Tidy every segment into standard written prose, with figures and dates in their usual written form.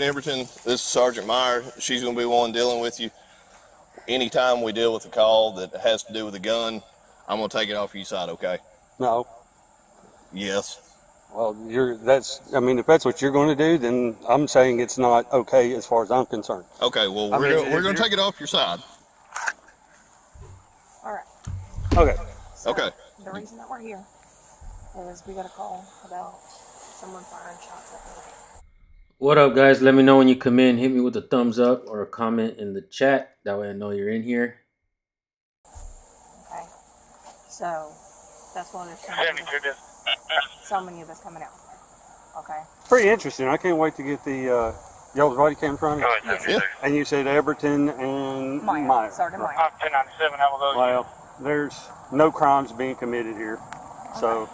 Everton, this is Sergeant Meyer. She's going to be one dealing with you. Anytime we deal with a call that has to do with a gun, I'm going to take it off your side, okay? No. Yes. Well, if that's what you're going to do, then I'm saying it's not okay as far as I'm concerned. Okay, well, we're going to take it off your side. All right. Okay. So Okay. The reason that we're here is we got a call about someone firing shots at me. What up, guys? Let me know when you come in. Hit me with a thumbs up or a comment in the chat. That way I know you're in here. Okay. So that's why there's so many of us coming out. Okay. Pretty interesting. I can't wait to get the y'all's body cam from you. Yes. Yeah. And you said Everton and Meyer. Sergeant Meyer. 1097, how will those? Well, there's no crimes being committed here. So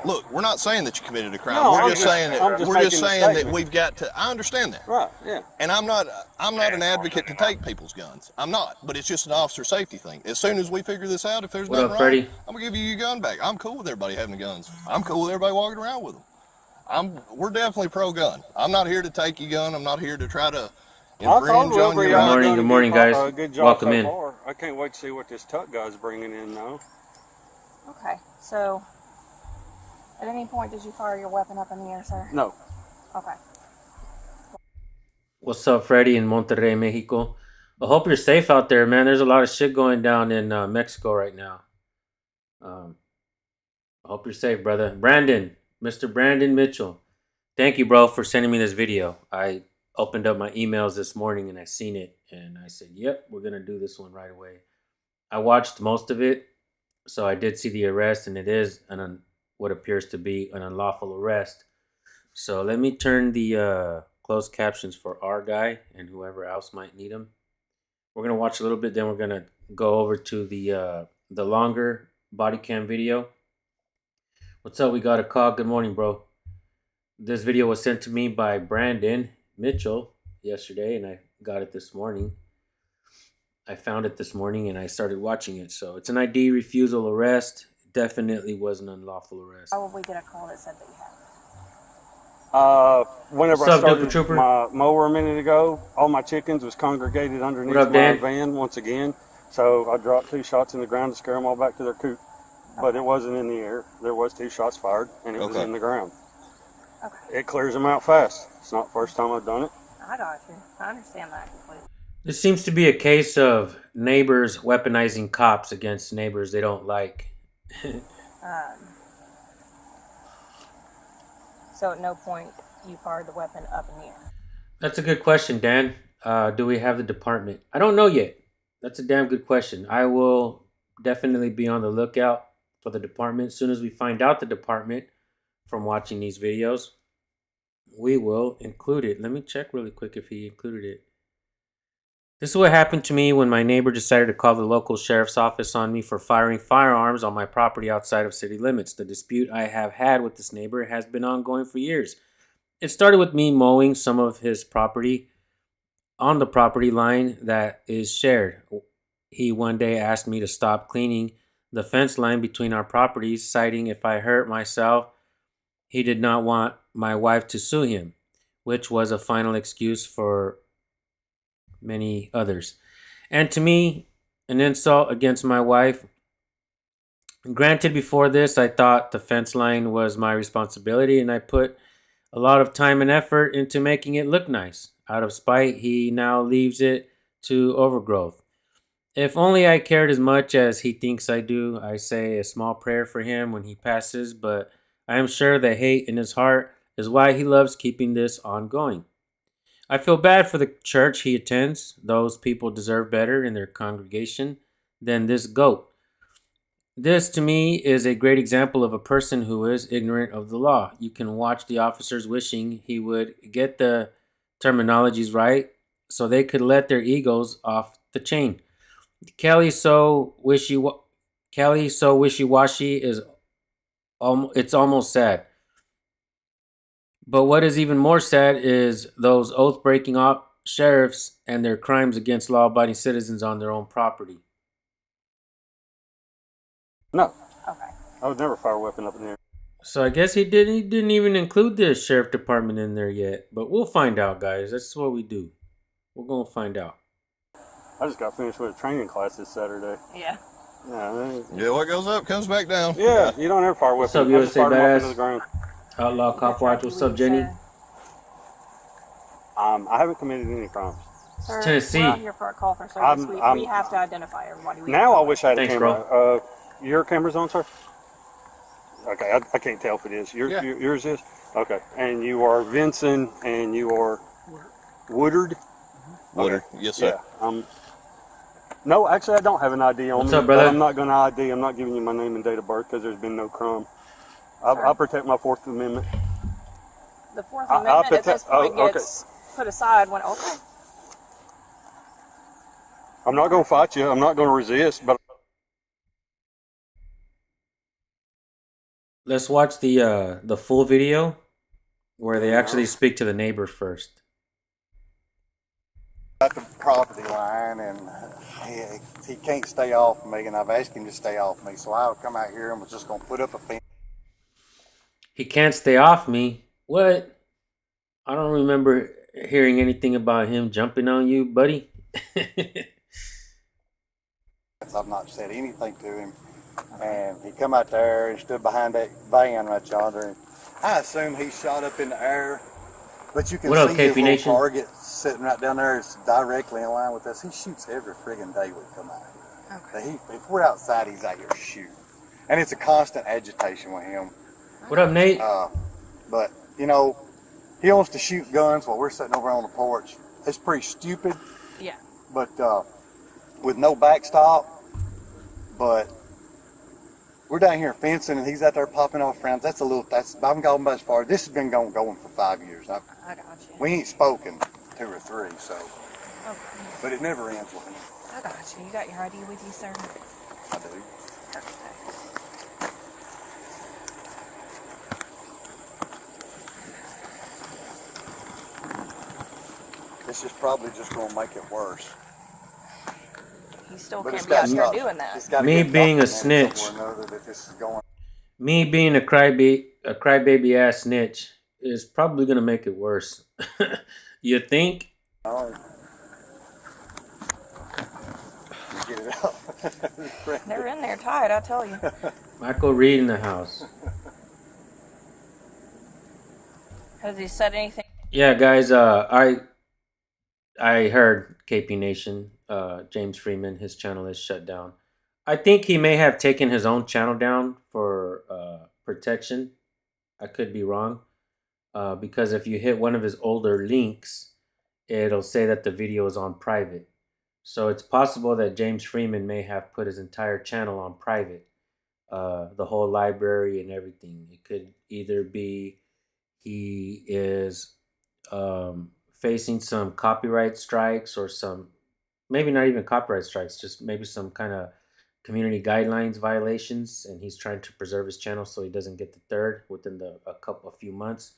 Look, we're not saying that you committed a crime. No, we're I'm just just- saying I'm that just we're just making a saying that statement. we've got to. I understand that, right, yeah. and I'm not an advocate to take people's guns. I'm not, but it's just an officer safety thing. As soon as we figure this out, if there's What nothing up, wrong, Freddie? I'm gonna give you your gun back. I'm cool with everybody having guns. I'm cool with everybody walking around with them. We're definitely pro-gun. I'm not here to take your gun. I'm not here to try to infringe on your right. Good morning, guys. Good job Welcome so in. far. I can't wait to see what this Tuck guy's bringing in now. Okay. So at any point did you fire your weapon up in the air, sir? No. Okay. What's up, Freddie in Monterrey, Mexico? I hope you're safe out there, man. There's a lot of shit going down in Mexico right now. I hope you're safe, brother. Brandon, Mr. Brandon Mitchell. Thank you, bro, for sending me this video. I opened up my emails this morning and I seen it. And I said, yep, we're going to do this one right away. I watched most of it. So I did see the arrest, and it is what appears to be an unlawful arrest. So let me turn the closed captions for our guy and whoever else might need them. We're gonna watch a little bit, then we're gonna go over to the longer body cam video. What's up? We got a call. Good morning, bro. This video was sent to me by Brandon Mitchell yesterday, and I got it this morning. I found it this morning and I started watching it. So it's an ID refusal arrest. Definitely was an unlawful arrest. How will we get a call that said that you had? Whenever What's up, I started Trooper? my mower a minute ago, all my chickens was congregated underneath What up, my Dan? van once again. So I dropped 2 shots in the ground to scare them all back to their coop. But it wasn't in the air. There was 2 shots fired, and it was in the ground. Okay. It clears them out fast. It's not the first time I've done it. I got you. I understand that completely. This seems to be a case of neighbors weaponizing cops against neighbors they don't like. So at no point you fired the weapon up in the air. That's a good question, Dan. Do we have the department? I don't know yet. That's a damn good question. I will definitely be on the lookout for the department. As soon as we find out the department from watching these videos, we will include it. Let me check really quick if he included it. This is what happened to me when my neighbor decided to call the local sheriff's office on me for firing firearms on my property outside of city limits. The dispute I have had with this neighbor has been ongoing for years. It started with me mowing some of his property on the property line that is shared. He one day asked me to stop cleaning the fence line between our properties, citing if I hurt myself, he did not want my wife to sue him, which was a final excuse for many others. And to me, an insult against my wife. Granted, before this, I thought the fence line was my responsibility, and I put a lot of time and effort into making it look nice. Out of spite, he now leaves it to overgrowth. If only I cared as much as he thinks I do. I say a small prayer for him when he passes, but I am sure the hate in his heart is why he loves keeping this ongoing. I feel bad for the church he attends. Those people deserve better in their congregation than this goat. This, to me, is a great example of a person who is ignorant of the law. You can watch the officers wishing he would get the terminologies right so they could let their egos off the chain. Kelly so wishy-washy is it's almost sad. But what is even more sad is those oath-breaking sheriffs and their crimes against law-abiding citizens on their own property. No. Okay. I would never fire a weapon up in the air. So I guess he didn't even include the sheriff department in there yet. But we'll find out, guys. That's what we do. We're gonna find out. I just got finished with a training class this Saturday. Yeah. Yeah, what goes up comes back down. yeah, you don't ever fire What's weapons. up, I just USA fired them off Badass? into the ground. Outlaw Cop Watch. What's up, Jenny? I haven't committed any crimes. Sir, Tennessee. we're out here for a call for service. We have to identify everybody. Now I wish I had a Thanks, camera. Your camera's on, sir? Okay, I can't tell if it is. Yours is? Okay. And you are Vincent and you are Woodard? Woodard, yes, sir. Yeah. No, actually, I don't have an ID on What's me. up, brother? But I'm not going to ID. I'm not giving you my name and date of birth because there's been no crime. I protect my Fourth Amendment. The Fourth Amendment at this point okay. gets put aside when, okay. I'm not going to fight you. I'm not going to resist, but Let's watch the full video where they actually speak to the neighbor first. At the property line, and he can't stay off me, and I've asked him to stay off me, so I would come out here and was just going to put up a fence. He can't stay off me. What? I don't remember hearing anything about him jumping on you, buddy. I've not said anything to him, and he come out there and stood behind that van right yonder, and I assume he shot up in the air, but you can What up, see his KP little Nation? target sitting right down there. It's directly in line with us. He shoots every friggin' day we come out here. Okay. If we're outside, he's out here shooting, and it's a constant agitation with him. What up, Nate? But, you know, he wants to shoot guns while we're sitting over on the porch. It's pretty stupid, Yeah. but with no backstop. But we're down here fencing, and he's out there popping off rounds. I'm going much farther. This has been going for 5 years. I got you. We ain't spoken 2 or 3, so. Okay. But it never ends with him. I got you. You got your ID with you, sir? I do. Perfect. This is probably just going to make it worse. You still But can't it's be out got there stuff. doing that. It's gotta Me get being a documented snitch. somewhere or another that this is going. Me being a crybaby ass snitch is probably gonna make it worse. You think? Oh. Get it out. They're in there tied, I tell you. Michael Reed in the house. Has he said anything? Yeah, guys. I heard KP Nation. James Freeman, his channel is shut down. I think he may have taken his own channel down for protection. I could be wrong. Because if you hit one of his older links, it'll say that the video is on private. So it's possible that James Freeman may have put his entire channel on private. The whole library and everything. It could either be he is facing some copyright strikes or some, maybe not even copyright strikes, just maybe some kind of community guidelines violations, and he's trying to preserve his channel so he doesn't get the third within a few months,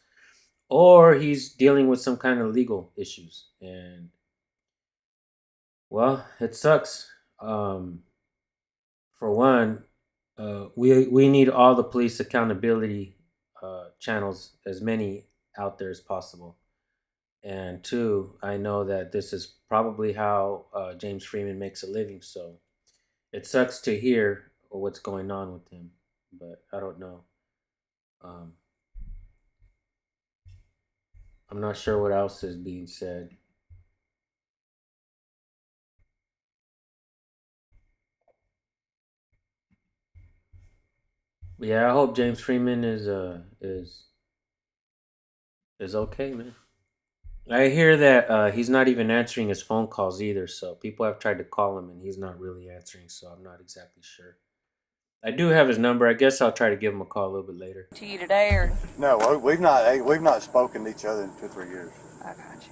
or he's dealing with some kind of legal issues. And well, it sucks. For one, we need all the police accountability channels, as many out there as possible. And 2, I know that this is probably how James Freeman makes a living. So it sucks to hear what's going on with him, but I don't know. I'm not sure what else is being said. But yeah, I hope James Freeman is okay, man. I hear that he's not even answering his phone calls either, so people have tried to call him and he's not really answering, so I'm not exactly sure. I do have his number. I guess I'll try to give him a call a little bit later. To you today, or? No, we've not spoken to each other in 2 or 3 years. I got you.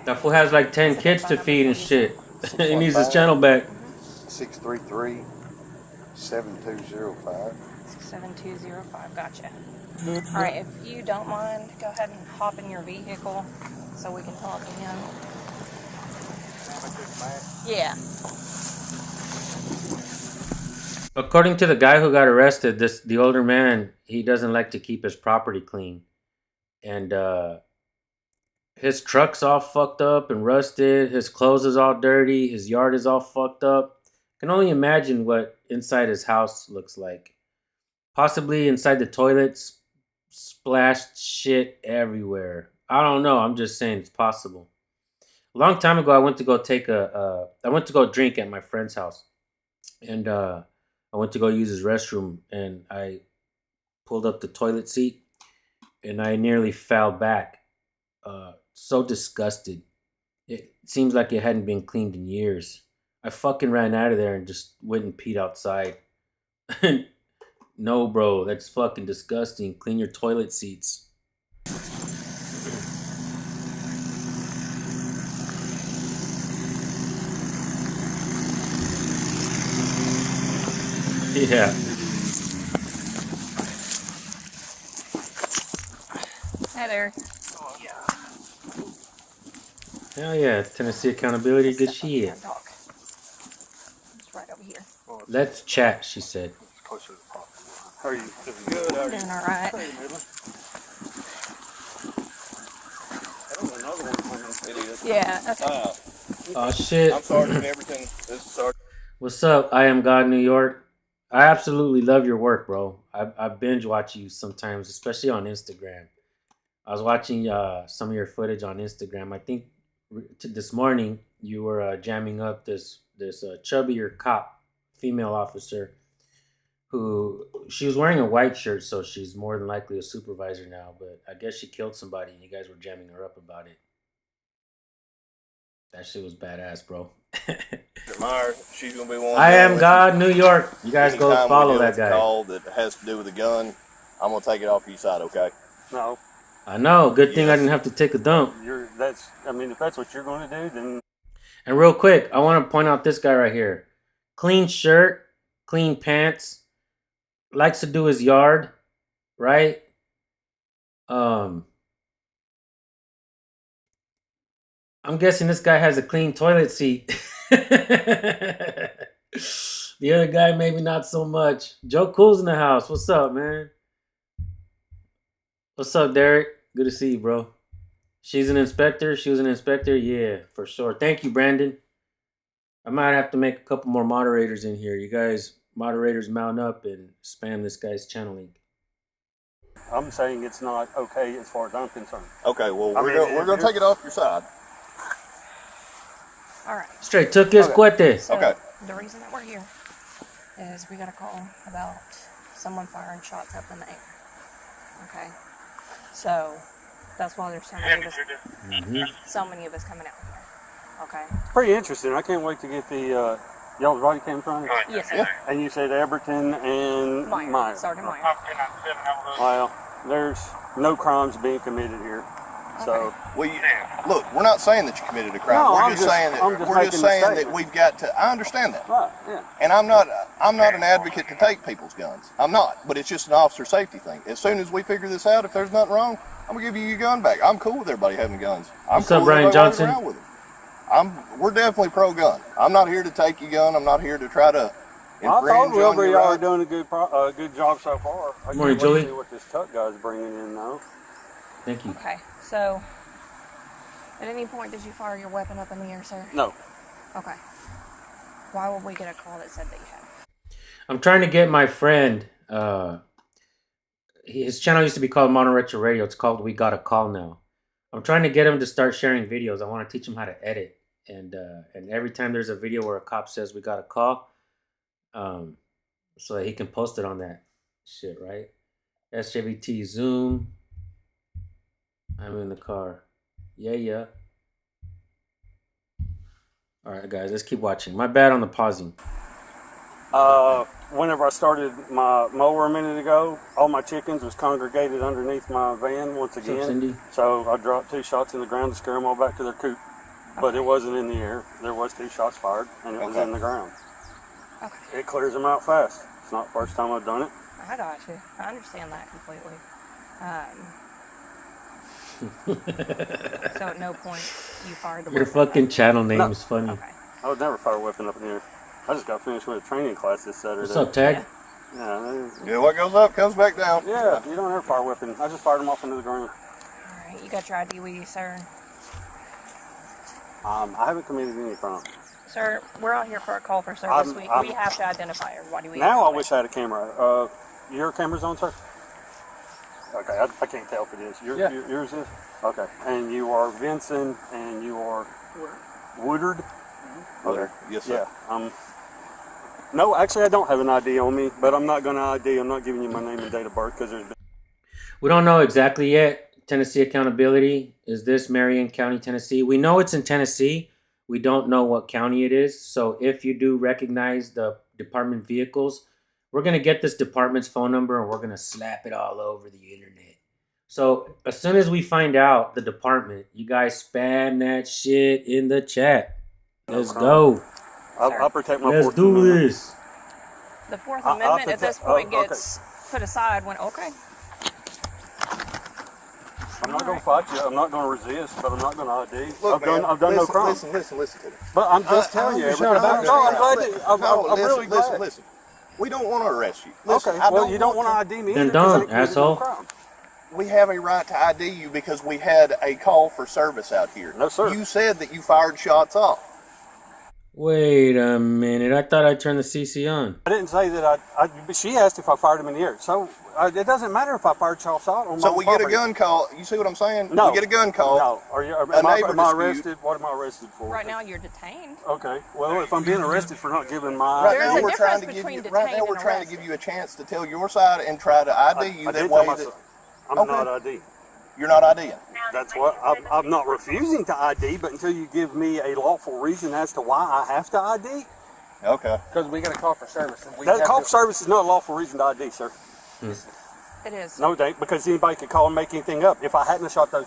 That fool has like 10 kids to feed and shit. He needs his channel back. 633-7205. 7205, gotcha. All right, if you don't mind, go ahead and hop in your vehicle so we can talk again. Yeah. According to the guy who got arrested, the older man, he doesn't like to keep his property clean, and his truck's all fucked up and rusted. His clothes is all dirty. His yard is all fucked up. Can only imagine what inside his house looks like. Possibly inside the toilets, splashed shit everywhere. I don't know. I'm just saying it's possible. A long time ago, I went to go drink at my friend's house, and I went to go use his restroom, and I pulled up the toilet seat, and I nearly fell back. So disgusted. It seems like it hadn't been cleaned in years. I fucking ran out of there and just went and peed outside. No, bro, that's fucking disgusting. Clean your toilet seats. Yeah. Hi there. Hell yeah. Tennessee accountability, good shit. Talk. It's right over here. Let's chat, she said. Closer to the property. How are you? Good. Doing all right. Yeah. Okay. Oh shit. I'm Sergeant everything. This is Sergeant. What's up? I am God New York. I absolutely love your work, bro. I binge watch you sometimes, especially on Instagram. I was watching some of your footage on Instagram. I think this morning you were jamming up this chubbier cop, female officer, who she was wearing a white shirt, so she's more than likely a supervisor now. But I guess she killed somebody, and you guys were jamming her up about it. That shit was badass, bro. Meyer, she's gonna be one. I am God, New York. You guys go Anytime follow we deal that with a guy. call that has to do with a gun, I'm gonna take it off your side, okay? No. I know. Good thing I didn't have to take a dump. If that's what you're going to do, then. And real quick, I want to point out this guy right here. Clean shirt, clean pants, likes to do his yard, right? I'm guessing this guy has a clean toilet seat. The other guy, maybe not so much. Joe Cool's in the house. What's up, man? What's up, Derek? Good to see you, bro. She's an inspector. She was an inspector. Yeah, for sure. Thank you, Brandon. I might have to make a couple more moderators in here. You guys, moderators, mount up and spam this guy's channel link. I'm saying it's not okay as far as I'm concerned. Okay, well, we're going to take it off your side. All right. Straight took his cuete. So Okay. The reason that we're here is we got a call about someone firing shots up in the air. Okay. So that's why there's so many of us coming out here. Okay. Pretty interesting. I can't wait to get the y'all's body cams running. Yes, sir. Yeah. And you said Everton and Meyer. Sergeant Meyer. Well, there's no crimes being committed here. So Look, we're not saying that you committed a crime. No, we're I'm just just- saying that I'm just we're just making the saying that statement. we've got to. I understand that, right, yeah. and I'm not an advocate to take people's guns. I'm not, but it's just an officer safety thing. As soon as we figure this out, if there's nothing wrong, I'm gonna give you your gun back. I'm cool with everybody having guns. I'm What's cool up, with Brian everybody walking Johnson? around with them. We're definitely pro-gun. I'm not here to take your gun. I'm not here to try to I thought infringe on Wilbur, your y'all are right. doing a good job so far. I Morning, can't wait Julie. to see what this tuck guy's bringing in now. Thank you. Okay. So at any point did you fire your weapon up in the air, sir? No. Okay. Why would we get a call that said that you had? I'm trying to get my friend. His channel used to be called Mono Retro Radio. It's called We Got a Call now. I'm trying to get him to start sharing videos. I want to teach him how to edit. And every time there's a video where a cop says we got a call, so that he can post it on that shit, right? SJVT Zoom. I'm in the car. Yeah. All right, guys, let's keep watching. My bad on the pausing. Whenever I started my mower a minute ago, all my chickens was congregated underneath my van once What's up, again. Cindy? So I dropped 2 shots in the ground to scare them all back to their coop. But it wasn't in the air. There was 2 shots fired, and it was Okay. in the ground. Okay. It clears them out fast. It's not the first time I've done it. I got you. I understand that completely. So at no point you fired the Your weapon. fucking channel name No. is funny. Okay. I would never fire a weapon up in here. I just got finished with a training class this Saturday. What's up, Tag? Yeah, Yeah, what goes up comes back down. yeah, you don't ever fire a weapon. I just fired them off into the ground. All right. You got your ID with you, sir. I haven't committed any crime. Sir, we're out here for a call for service. We have to identify everybody. Now I wish I had a camera. Your camera's on, sir? Okay, I can't tell if it is. Yours is? Okay. And you are Vincent and you are Woodard? Okay. Yes, sir. Yeah. No, actually I don't have an ID on me, but I'm not going to ID. I'm not giving you my name and date of birth because there's... We don't know exactly yet. Tennessee accountability. Is this Marion County, Tennessee? We know it's in Tennessee. We don't know what county it is. So if you do recognize the department vehicles, we're going to get this department's phone number and we're going to slap it all over the internet. So as soon as we find out the department, you guys spam that shit in the chat. Let's go. I'll protect my Let's Fourth do Amendment. this. The Fourth Amendment at this point gets put aside when, okay. I'm not going to fight you. I'm not going to resist, but I'm not going to ID. Look, I've done no crime. Listen to me. But I'm just telling you. No, I'm glad. I'm really glad. Listen. We don't want to arrest you. Listen, Okay, well, you don't want to ID me Then either 'cause I don't, ain't committed no asshole. crime. We have a right to ID you because we had a call for service out here. No, sir. You said that you fired shots off. Wait a minute. I thought I turned the CC on. I didn't say that but she asked if I fired him in the air. So it doesn't matter if I fired shots out on my So we get a property. gun call. You see what I'm saying? No. We get a gun call. No. Am A I neighbor am I dispute. arrested? What am I arrested for? Right now you're detained. Okay. Well, if I'm being arrested for not giving my Right There's now a we're trying to difference give between you. Right now detained we're and trying to arrested. give you a chance to tell your side and try to ID you. I That did way tell that myself, I'm Okay. not ID. you're not IDing. That's what I'm not refusing to ID, but until you give me a lawful reason as to why I have to ID, Okay. Because we got a call for service. And we that have call to- for service is not a lawful reason to ID, sir. It is. No, it ain't, because anybody could call and make anything up. If I hadn't have shot those,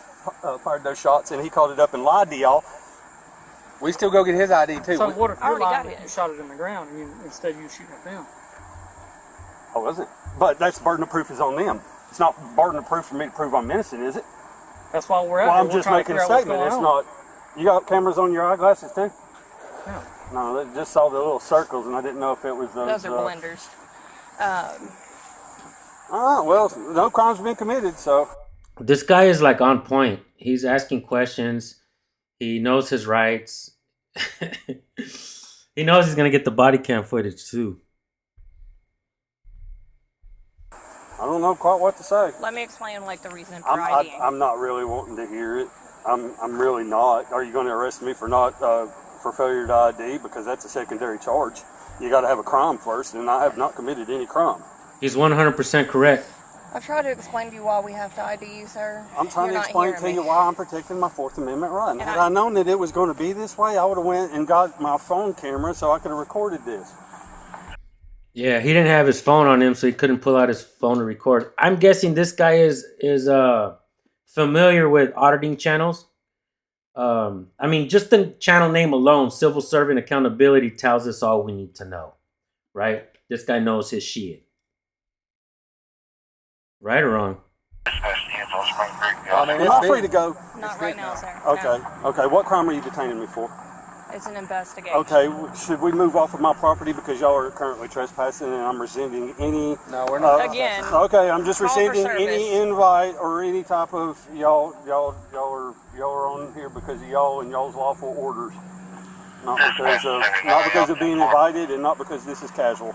fired those shots, and he called it up and lied to y'all, We still go get his ID too. So what if I you're already lying got that you it. shot it in the ground and instead you shooting at them? I wasn't. But that's burden of proof is on them. It's not burden of proof for me to prove I'm innocent, is it? That's why we're out Well, here. I'm We're just trying to making a figure out what's statement. going It's on. not. You got cameras on your eyeglasses too? Yeah. No, they just saw the little circles, and I didn't know if it was those. Those are blenders. Well, no crime's been committed, so. This guy is like on point. He's asking questions. He knows his rights. He knows he's gonna get the body cam footage too. I don't know quite what to say. Let me explain like the reason for IDing. I'm not really wanting to hear it. I'm really not. Are you going to arrest me for not for failure to ID? Because that's a secondary charge. You got to have a crime first, and I have not committed any crime. He's 100% correct. I've tried to explain to you why we have to ID you, sir. I'm trying You're to not explain to hearing you me. why I'm protecting my Fourth Amendment right. And And had I- I known that it was going to be this way, I would have went and got my phone camera so I could have recorded this. Yeah, he didn't have his phone on him, so he couldn't pull out his phone to record. I'm guessing this guy is familiar with auditing channels. I mean, just the channel name alone, Civil Servant Accountability, tells us all we need to know, right? This guy knows his shit. Right or wrong? I mean, Am I free to go? Not right now, sir. Okay. No. Okay. What crime are you detaining me for? It's an investigation. Okay. Should we move off of my property because y'all are currently trespassing and I'm rescinding any? no, we're not. Again. Okay, I'm just Call for rescinding service. any invite or any type of y'all are on here because of y'all and y'all's lawful orders, not because of being invited and not because this is casual.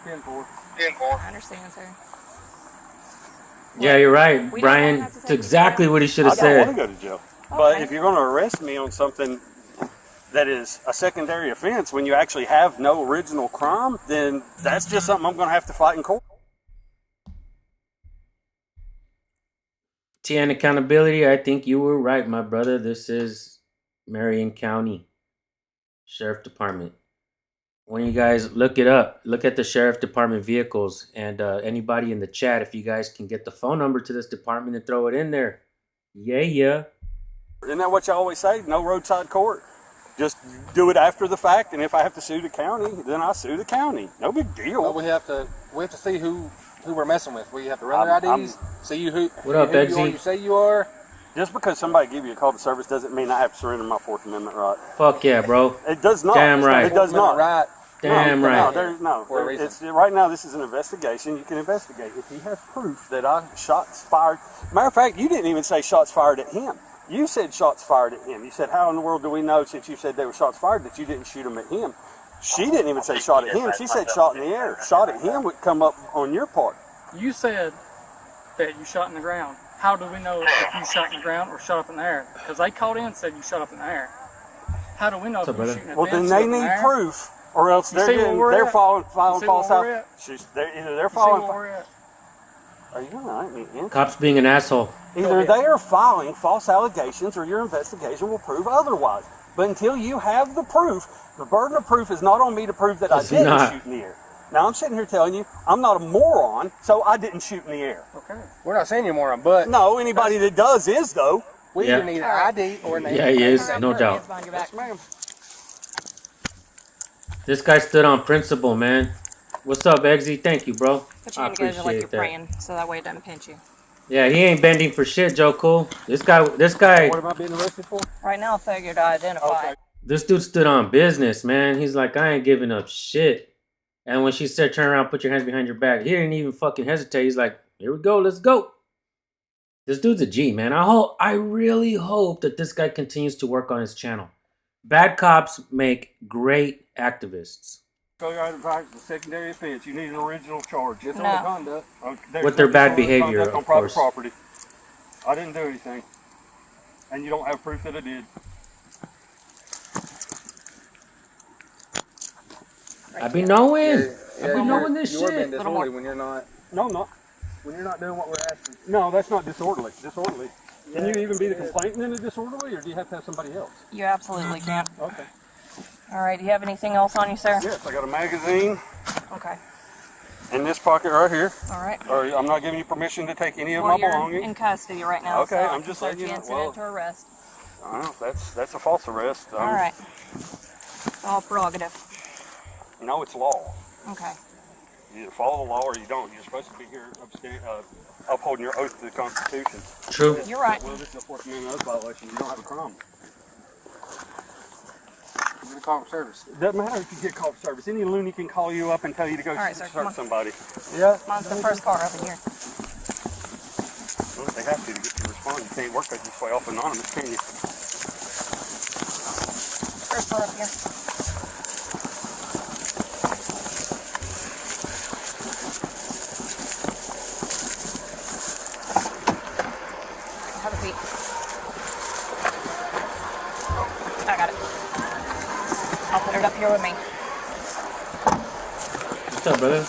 10-4. I understand, sir. Yeah, you're right, We don't Brian. have to It's take exactly what he should have I don't want to said. go to jail, but Okay. if you're going to arrest me on something that is a secondary offense when you actually have no original crime, then that's just something I'm going to have to fight in court. TN Accountability, I think you were right, my brother. This is Marion County Sheriff Department. When you guys look it up, look at the Sheriff Department vehicles, and anybody in the chat, if you guys can get the phone number to this department and throw it in there. Yeah. Isn't that what you always say? No roadside court. Just do it after the fact, and if I have to sue the county, then I sue the county. No big deal. Well, we have to see who we're messing with. We have to run their IDs, see who What up, who you Eggsy? say you are. Just because somebody give you a call to service doesn't mean I have to surrender my Fourth Amendment right. Fuck yeah, bro. It does not. Damn right. It does not. Right. Damn no, right. No. For a reason. It's right now. This is an investigation. You can investigate if he has proof that I shots fired. Matter of fact, you didn't even say shots fired at him. You said shots fired at him. You said, how in the world do we know, since you said they were shots fired, that you didn't shoot them at him? She didn't even say shot at him. She said shot in the air. Shot at him would come up on your part. You said that you shot in the ground. How do we know if you shot in the ground or shot up in the air? Because they called in and said you shot up in the air. How do we know if you're shooting at Well, them, then shoot they up in the need air? proof, or else You see where we're they're at? filing You see false where we're out. at? Either they're You see filing. where we're at? Are you gonna? Cops being an asshole. Either they are filing false allegations, or your investigation will prove otherwise. But until you have the proof, the burden of proof is not on me to prove that It's I didn't not. shoot in the air. Now I'm sitting here telling you I'm not a moron, so I didn't shoot in the air. Okay. We're not saying you're moron, but No, anybody that does is though. we Yeah. either need an ID or an Yeah, he is. Alright, No put your doubt. hands behind your back. Yes, ma'am. This guy stood on principle, man. What's up, Eggsy? Thank you, bro. Put your I hand together like appreciate you're that. praying, so that way it doesn't pinch you. Yeah, he ain't bending for shit, Joe Cool. This guy, What am I being arrested for? Right now, failure to identify. Okay. this dude stood on business, man. He's like, I ain't giving up shit. And when she said, turn around, put your hands behind your back, he didn't even fucking hesitate. He's like, here we go, let's go. This dude's a G, man. I really hope that this guy continues to work on his channel. Bad cops make great activists. Failure to identify is a secondary offense. You need an original charge. It's No. on the conduct. There's With their no bad disorderly behavior, conduct on of private course. property. I didn't do anything, and you don't have proof that I did. I be knowing. Yeah, I be knowing this you're being shit. disorderly when you're not. No, I'm not. When you're not doing what we're asking. No, that's not disorderly. Disorderly. Can you even be the complainant in a disorderly, or do you have to have somebody else? You absolutely can. Okay. All right. Do you have anything else on you, sir? Yes, I got a magazine Okay. in this pocket right here. All right. Or I'm not giving you permission to take any of Well, my you're belongings. in custody right now. Okay, so I'm just letting you know. incident Well, to arrest. Well, that's a false arrest. All right. All prerogative. No, it's law. Okay. You either follow the law or you don't. You're supposed to be here upholding your oath to the Constitution. True. You're right. Well, this is a Fourth Amendment oath violation. You don't have a crime. We're gonna call for service. It doesn't matter if you get called for service. Any loony can call you up and tell you to go All right, sir, come on. search somebody. Yeah. Mine's the first car up in here. Well, they have to get you to respond. You can't work this way off anonymous, can you? First car up here. Have a seat. I got it. I'll put it up here with me. What's up, brother?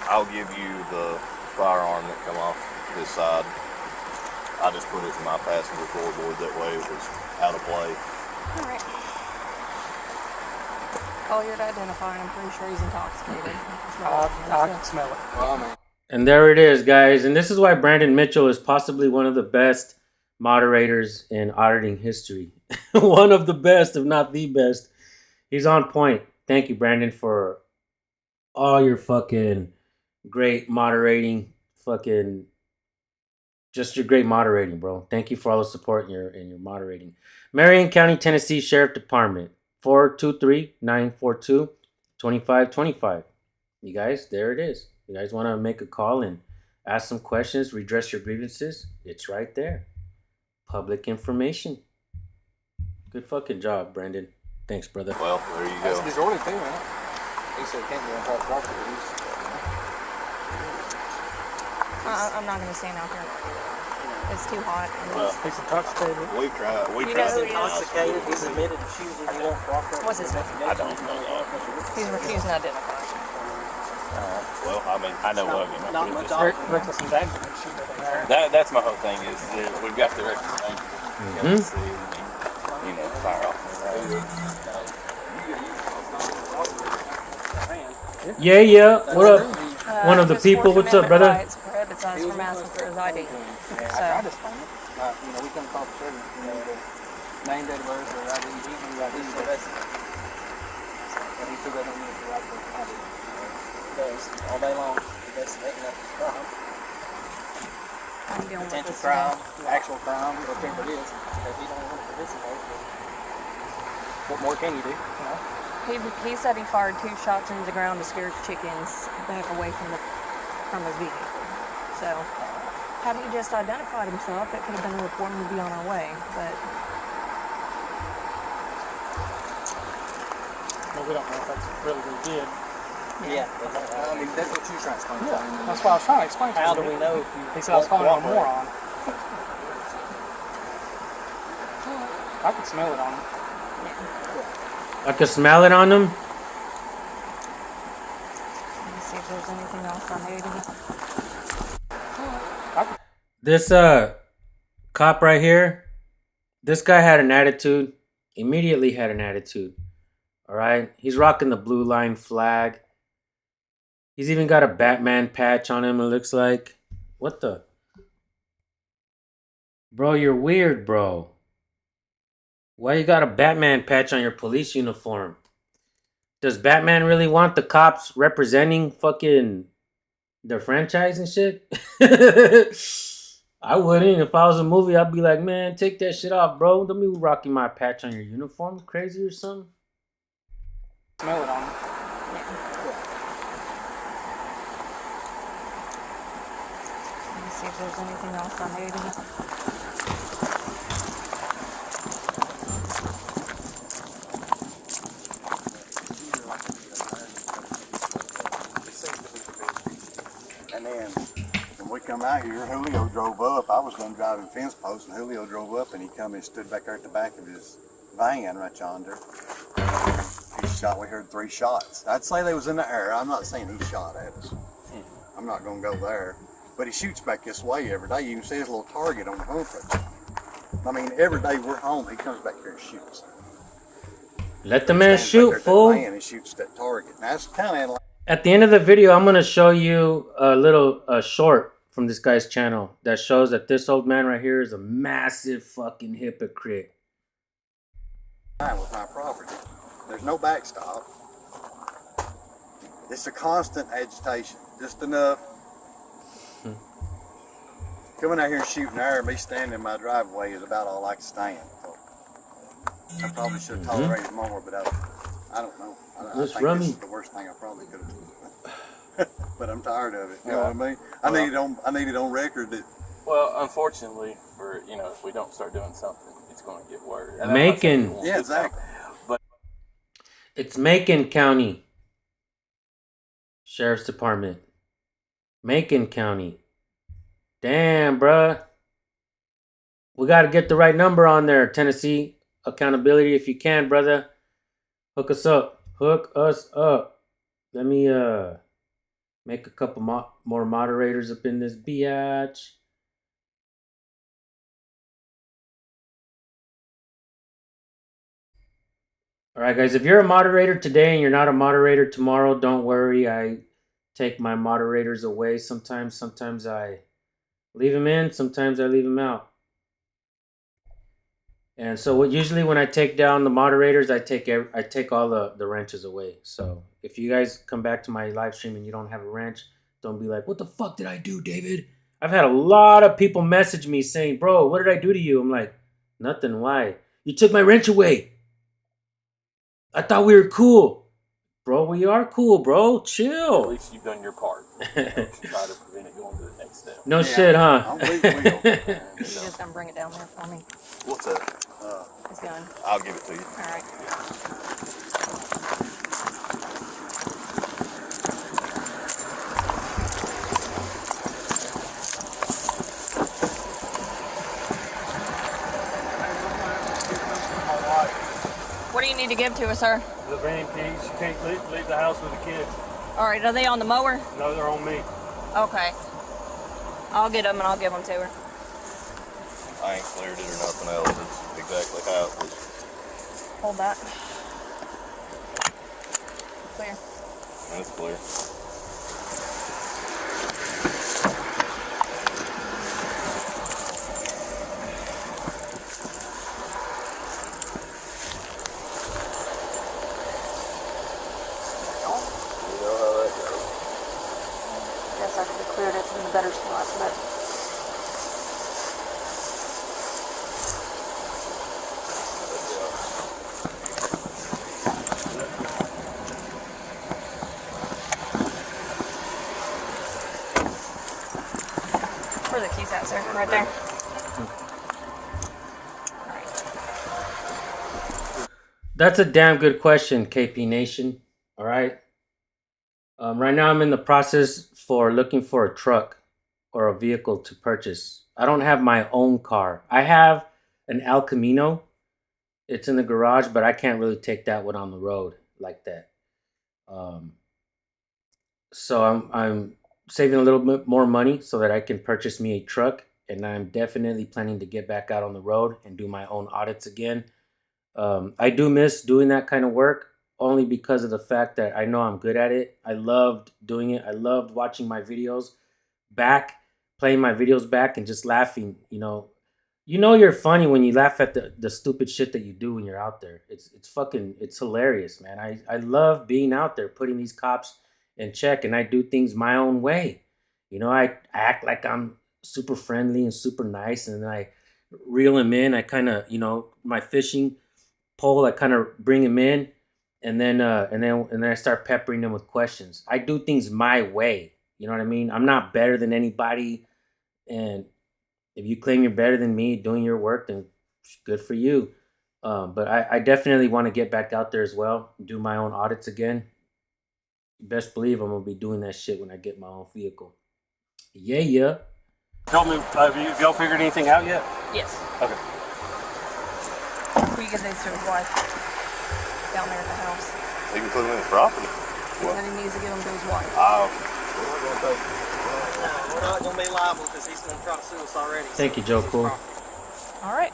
I'll give you the firearm that come off this side. I just put it in my passenger floorboard, that way it was out of play. All right. Failure to identify. I'm pretty sure he's intoxicated. I can smell it. Well, I mean. And there it is, guys. And this is why Brandon Mitchell is possibly one of the best moderators in auditing history. One of the best, if not the best. He's on point. Thank you, Brandon, for all your fucking great moderating. Fucking just your great moderating, bro. Thank you for all the support in your moderating. Marion County, Tennessee Sheriff Department, 423-942-2525. You guys, there it is. You guys want to make a call and ask some questions, redress your grievances? It's right there. Public information. Good fucking job, Brandon. Thanks, brother. Well, there you That's go. disorderly too, man. He said it can't be on private property. I'm not going to stand out here. It's too hot. He's intoxicated. We've tried. We You know tried. who he is? He's admitted to shooting. He won't cooperate. What's his name? I don't know. He's refusing to identify. Well, I mean, I know of him. Not much reckless abandonment. That's my whole thing is that we've got the reckless abandonment. Fire off. Yeah. What up? one of the his people. Fourth What's up, Amendment brother? rights prohibits us from asking for his ID. Yeah, I So, tried to explain it. We come across the trigger. The name, date of birth, or ID. He knew that he was arrested. But he still doesn't need to write for ID. Because all day long, investigating that crime. I'm dealing with Potential this crime, today. actual crime, whatever it is. If he don't want to participate, what more can you do? You know? He said he fired 2 shots into the ground to scare chickens back away from his vehicle. So, had he just identified himself, it could have been a report and we'd be on our way. But We don't know if that's really what he did. Yeah. I mean, that's what you're trying to explain. Yeah, that's what I was trying to explain to him. How do we know if you... He said I was calling him a moron. I could smell it on him. I can smell it on him. let me see if there's anything else I need. This cop right here, this guy had an attitude. Immediately had an attitude. All right, he's rocking the blue line flag. He's even got a Batman patch on him. It looks like. What the? Bro, you're weird, bro. Why you got a Batman patch on your police uniform? Does Batman really want the cops representing fucking their franchise and shit? I wouldn't. If I was a movie, I'd be like, man, take that shit off, bro. Don't be rocking my patch on your uniform. Crazy or something? Smell it on him. Let me see if there's anything else I need. And then when we come out here, Julio drove up. I was going to drive in fence post, and Julio drove up, and he come and stood back there at the back of his van right yonder. He shot. We heard 3 shots. I'd say they was in the air. I'm not saying he shot at us. I'm not going to go there. But he shoots back this way every day. You can see his little target on the Mon Fri. I mean, every day we're home, he comes back here and shoots. Let the man shoot, fool. And he shoots that target. Now, that's kind of At the end of the video, I'm going to show you a little short from this guy's channel that shows that this old man right here is a massive fucking hypocrite. with my property. There's no backstop. It's a constant agitation. Just enough. Coming out here and shooting air and me standing in my driveway is about all I can stand. I probably should have tolerated more, but I don't know. I think this is the worst thing I probably could have done. But I'm tired of it. You know what I mean? I need it on record that. Well, unfortunately, if we don't start doing something, it's going to get worse. Macon. Yeah, exactly. But it's Macon County Sheriff's Department. Macon County. Damn, bruh. We got to get the right number on there, Tennessee. Accountability if you can, brother. Hook us up. Hook us up. Let me make a couple more moderators up in this biatch. All right, guys. If you're a moderator today and you're not a moderator tomorrow, don't worry. I take my moderators away sometimes. Sometimes I leave them in. Sometimes I leave them out. And so usually when I take down the moderators, I take all the wrenches away. So if you guys come back to my live stream and you don't have a wrench, don't be like, what the fuck did I do, David? I've had a lot of people message me saying, bro, what did I do to you? I'm like, nothing. Why? You took my wrench away. I thought we were cool. Bro, we are cool, bro. Chill. at least you've done your part. Try to prevent it going to the next step. No shit, huh? I'm weak wheel. You just gonna bring it down there for me? What's that? His gun. I'll give it to you. All right. What do you need to give to us, sir? The van keys. You can't leave the house with the kids. All right, are they on the mower? No, they're on me. Okay. I'll get them and I'll give them to her. I ain't cleared it or nothing else. It's exactly how it was. Hold that. Clear. That's clear. a better spot, but. Where are the keys at, sir? Right there. That's a damn good question, KP Nation. All right. Right now, I'm in the process for looking for a truck or a vehicle to purchase. I don't have my own car. I have an El Camino. It's in the garage, but I can't really take that one on the road like that. So I'm saving a little bit more money so that I can purchase me a truck, and I'm definitely planning to get back out on the road and do my own audits again. I do miss doing that kind of work only because of the fact that I know I'm good at it. I loved doing it. I loved watching my videos back, playing my videos back and just laughing. You're funny when you laugh at the stupid shit that you do when you're out there. It's hilarious, man. I love being out there, putting these cops in check, and I do things my own way. I act like I'm super friendly and super nice, and then I reel him in. I kind of, my fishing pole, I kind of bring him in, and then I start peppering him with questions. I do things my way. You know what I mean? I'm not better than anybody, and if you claim you're better than me doing your work, then good for you. But I definitely want to get back out there as well, do my own audits again. You best believe I'm gonna be doing that shit when I get my own vehicle. Yeah. Tell me, have y'all figured anything out yet? Yes. Okay. We get these to his wife down there at the house. He can put them in his property. He said he needs to give them to his wife. No, we're not going to be liable because he's going to try to sue us already. Thank you, Joe Cool. All right.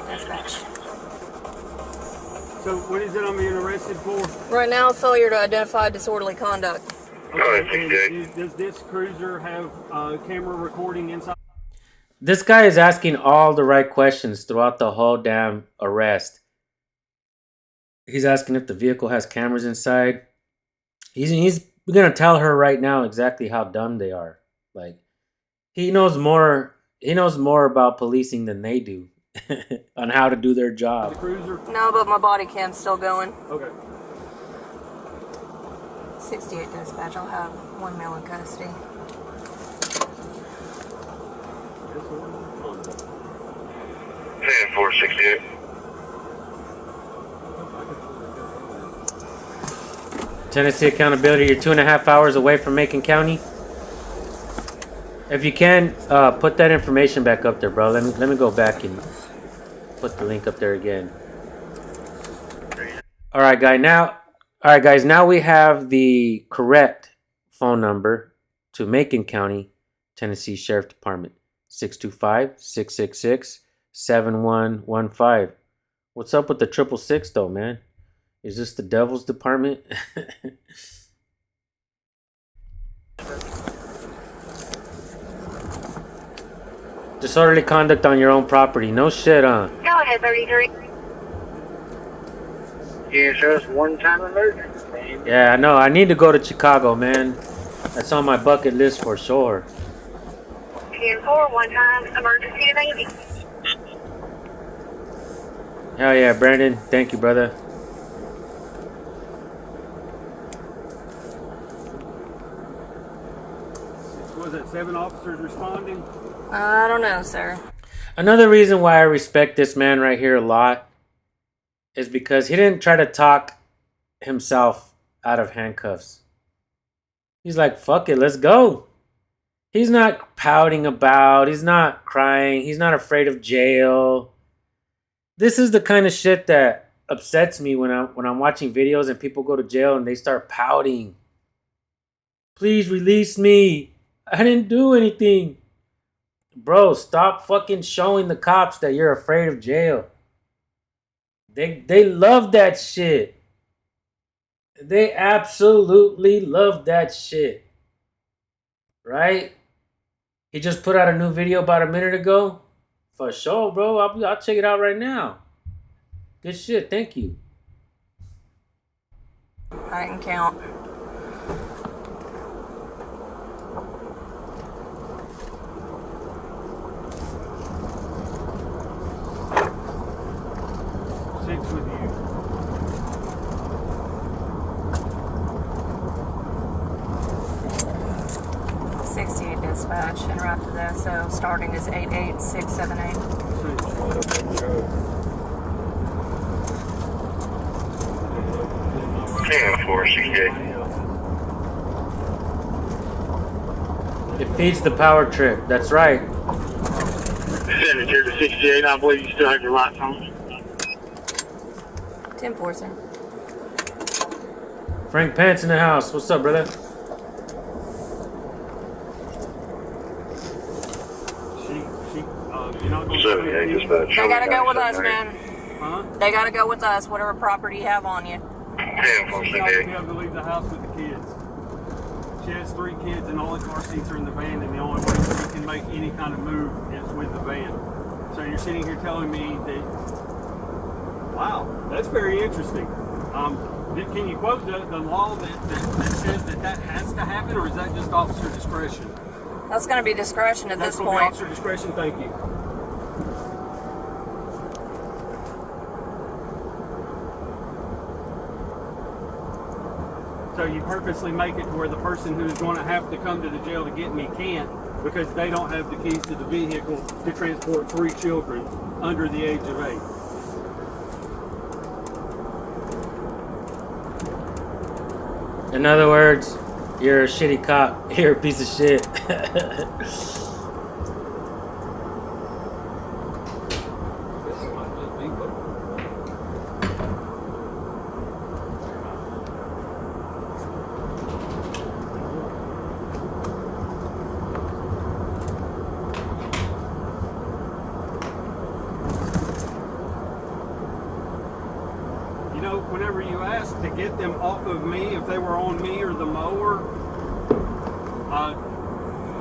Dispatch. So what is it I'm being arrested for? Right now, failure to identify disorderly conduct. Okay. Does this cruiser have camera recording inside? This guy is asking all the right questions throughout the whole damn arrest. He's asking if the vehicle has cameras inside. He's gonna tell her right now exactly how dumb they are. Like, he knows more about policing than they do on how to do their job. The cruiser? No, but my body cam's still going. Okay. 68 dispatch. I'll have one male in custody. Hey, 468. Tennessee Accountability, you're 2.5 hours away from Macon County. If you can, put that information back up there, bro. Let me go back and put the link up there again. All right, guys. Now we have the correct phone number to Macon County, Tennessee Sheriff Department. 625-666-7115. What's up with the 666 though, man? Is this the devil's department? Disorderly conduct on your own property. No shit, huh? Go ahead, 33. Yes, just one-time emergency. Yeah, I know. I need to go to Chicago, man. That's on my bucket list for sure. 10-4, one-time emergency to Navy. Hell yeah, Brandon. Thank you, brother. Was it 7 officers responding? I don't know, sir. Another reason why I respect this man right here a lot is because he didn't try to talk himself out of handcuffs. He's like, fuck it, let's go. He's not pouting about, he's not crying, he's not afraid of jail. This is the kind of shit that upsets me when I'm watching videos and people go to jail and they start pouting. Please release me. I didn't do anything. Bro, stop fucking showing the cops that you're afraid of jail. They love that shit. They absolutely love that shit. Right? He just put out a new video about a minute ago. For sure, bro. I'll check it out right now. Good shit. Thank you. I can count. Six with you. Dispatch and route to the SO starting is 88678. 10-468. It feeds the power trip. That's right. Send it here to 68. I believe you still have your lights on. 10-4, sir. Frank Pants in the house. What's up, brother? They gotta go with us, man. Huh? They gotta go with us, whatever property you have on you. 10-468. She's not gonna be able to leave the house with the kids. She has 3 kids and all the car seats are in the van, and the only way she can make any kind of move is with the van. So you're sitting here telling me that, wow, that's very interesting. Can you quote the law that says that has to happen, or is that just officer discretion? That's gonna be discretion at this point. Officer discretion, thank you. So you purposely make it to where the person who is going to have to come to the jail to get me can't, because they don't have the keys to the vehicle to transport 3 children under the age of 8. In other words, you're a shitty cop. You're a piece of shit. Whenever you asked to get them off of me, if they were on me or the mower,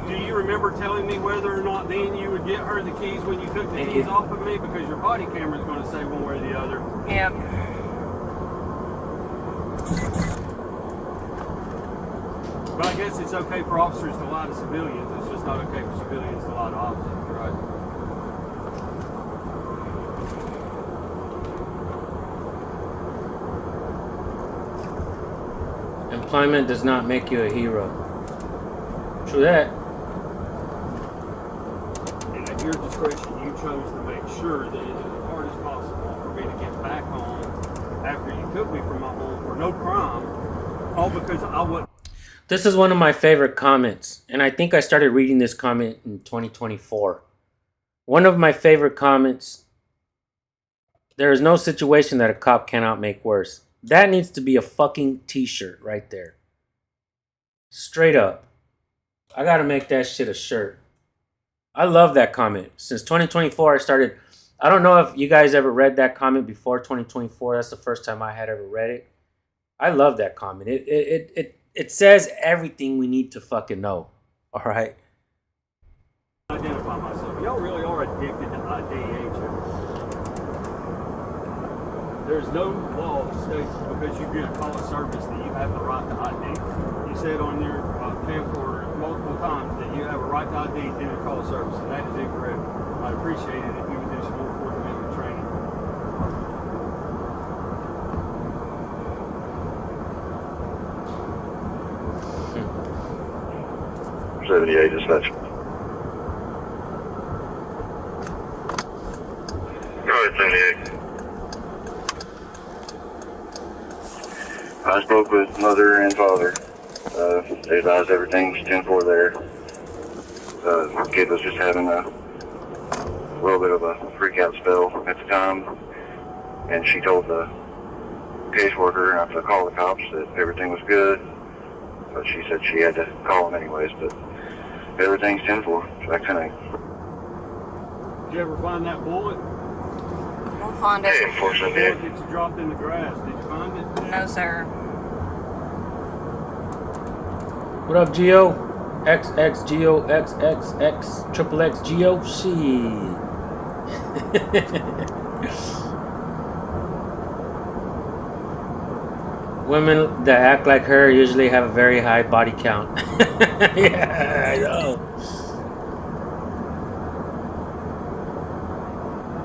do you remember telling me whether or not then you would get her the keys when you took the keys off of me? Because your body camera is going to say one way or the other. Yep. But I guess it's okay for officers to lie to civilians. It's just not okay for civilians to lie to officers, right? Employment does not make you a hero. True that. And at your discretion, you chose to make sure that it is as hard as possible for me to get back home after you took me from my home for no crime, all because I was. This is one of my favorite comments, and I think I started reading this comment in 2024. One of my favorite comments: there is no situation that a cop cannot make worse. That needs to be a fucking t-shirt right there. Straight up. I gotta make that shit a shirt. I love that comment. Since 2024, I don't know if you guys ever read that comment before 2024. That's the first time I had ever read it. I love that comment. It says everything we need to fucking know. All right? Identify myself. Y'all really are addicted to ID, ain't you? There's no law that states because you get a call of service that you have the right to ID. You said on your camcorder multiple times that you have a right to ID in a call of service, and that is incorrect. I'd appreciate it if you would do some more Fourth Amendment training. 78 dispatch. Go ahead, 78. I spoke with mother and father. They advised everything's 10-4 there. The kid was just having a little bit of a freak out spell at the time, and she told the caseworker not to call the cops that everything was good, but she said she had to call them anyways. But everything's 10-4. Back tonight. Did you ever find that bullet? We'll find it. Hey, The bullet that you dropped in the grass. Did you find it? No, sir. What up, Geo? XXGO XXX XXX Geo. Shit. Women that act like her usually have a very high body count. Yeah, I know.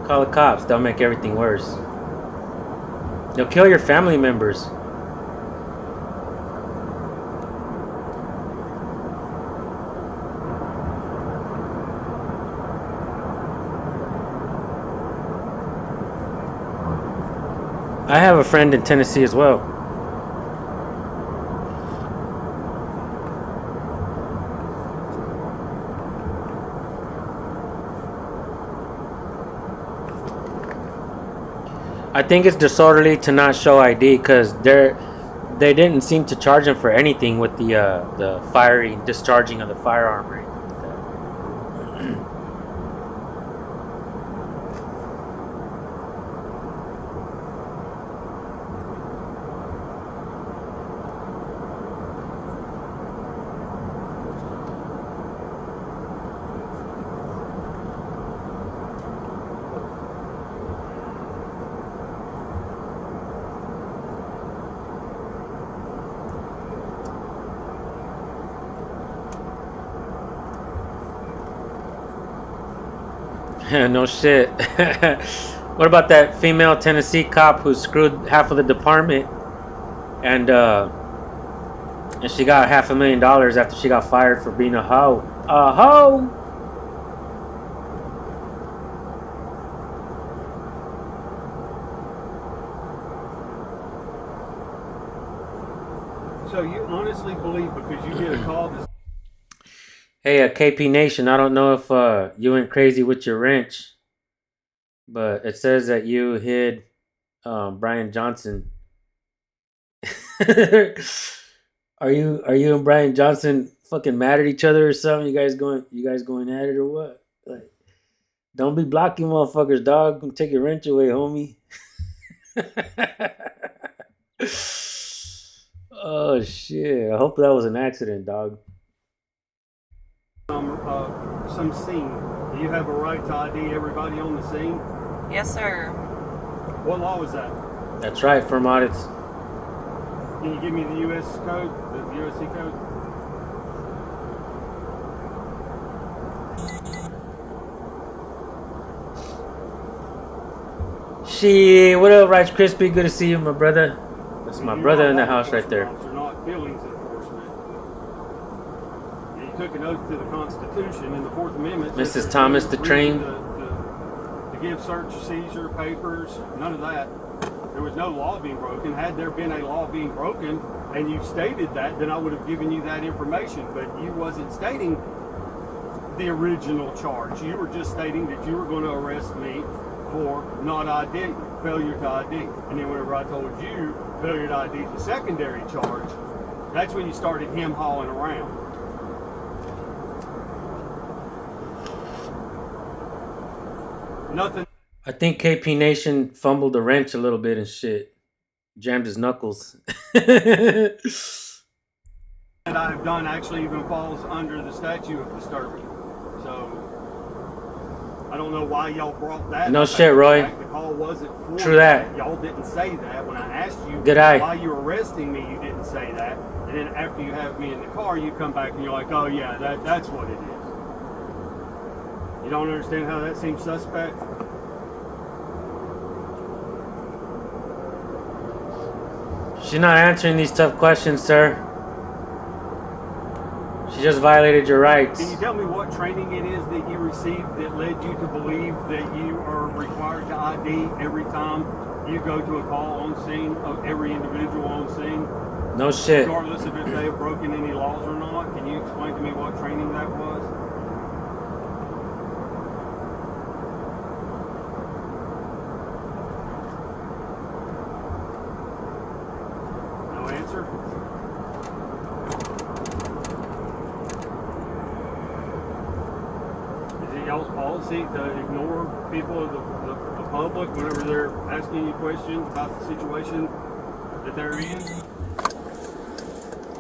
Call the cops. They'll make everything worse. They'll kill your family members. I have a friend in Tennessee as well. I think it's disorderly to not show ID because they didn't seem to charge him for anything with the firing, discharging of the firearm or anything like that. No shit. What about that female Tennessee cop who screwed half of the department and she got $500,000 after she got fired for being a hoe? A hoe! So you honestly believe because you get a call this. Hey, KP Nation, I don't know if you went crazy with your wrench, but it says that you hid Brian Johnson. Are you and Brian Johnson fucking mad at each other or something? You guys going at it or what? Like, don't be blocking motherfuckers, dog. Come take your wrench away, homie. Oh shit! I hope that was an accident, dog. Some scene. Do you have a right to ID everybody on the scene? Yes, sir. What law was that? That's right, firm audits. Can you give me the U.S. code, the USC code? Shit, what up, Rice Crispy? Good to see you, my brother. That's my brother in the house right there. You're not feelings enforcement. You took an oath to the Constitution in the Fourth Amendment. Mrs. Thomas, the train. To give search, seizure, papers, none of that. There was no law being broken. Had there been a law being broken and you stated that, then I would have given you that information. But you wasn't stating the original charge. You were just stating that you were going to arrest me for not ID, failure to ID. And then whenever I told you failure to ID is the secondary charge, that's when you started him hauling around. Nothing. I think KP Nation fumbled the wrench a little bit and shit. Jammed his knuckles. That I have done actually even falls under the statute of disturbing. So I don't know why y'all brought that. No shit, Roy. The call wasn't for True that. Y'all didn't say that. When I asked you Good eye. why you were arresting me, you didn't say that. And then after you have me in the car, you come back and you're like, oh yeah, that's what it is. You don't understand how that seems suspect? She's not answering these tough questions, sir. She just violated your rights. Can you tell me what training it is that you received that led you to believe that you are required to ID every time you go to a call on scene of every individual on scene? No shit. Regardless of if they have broken any laws or not? Can you explain to me what training that was? No answer? Is it y'all's policy to ignore people of the public whenever they're asking you questions about the situation that they're in?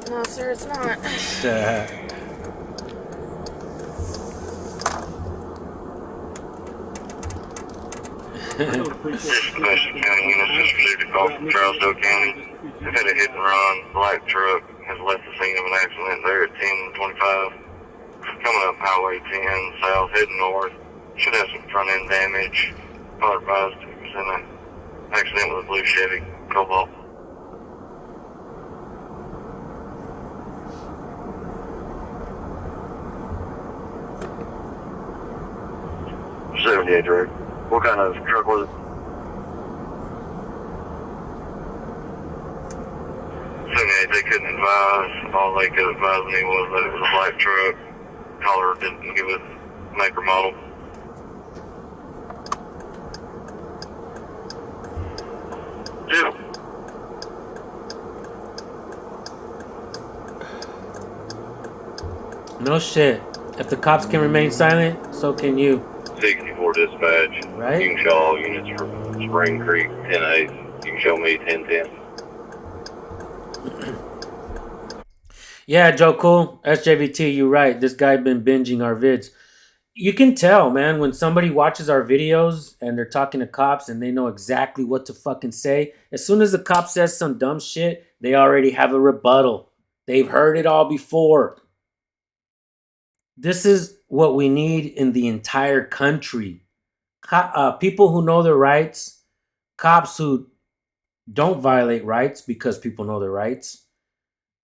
No, sir, it's not. Western County units just received a call from Trousdale County. They've had a hit and run. Black truck has left the scene of an accident there at 10:25. Coming up Highway 10 south, heading north. Should have some front end damage. Car advised it was in an accident with a blue Chevy Cobalt. 78 direct. What kind of truck was it? 78, they couldn't advise. All they could advise me was that it was a black truck. Caller didn't give it make or model. Yeah. No shit. If the cops can remain silent, so can you. 64 dispatch. Right? You can show all units from Spring Creek 10-8. You can show me 10-10. Yeah, Joe Cool. SJVT, you're right. This guy been binging our vids. You can tell, man, when somebody watches our videos and they're talking to cops and they know exactly what to fucking say. As soon as the cop says some dumb shit, they already have a rebuttal. They've heard it all before. This is what we need in the entire country. People who know their rights, cops who don't violate rights because people know their rights.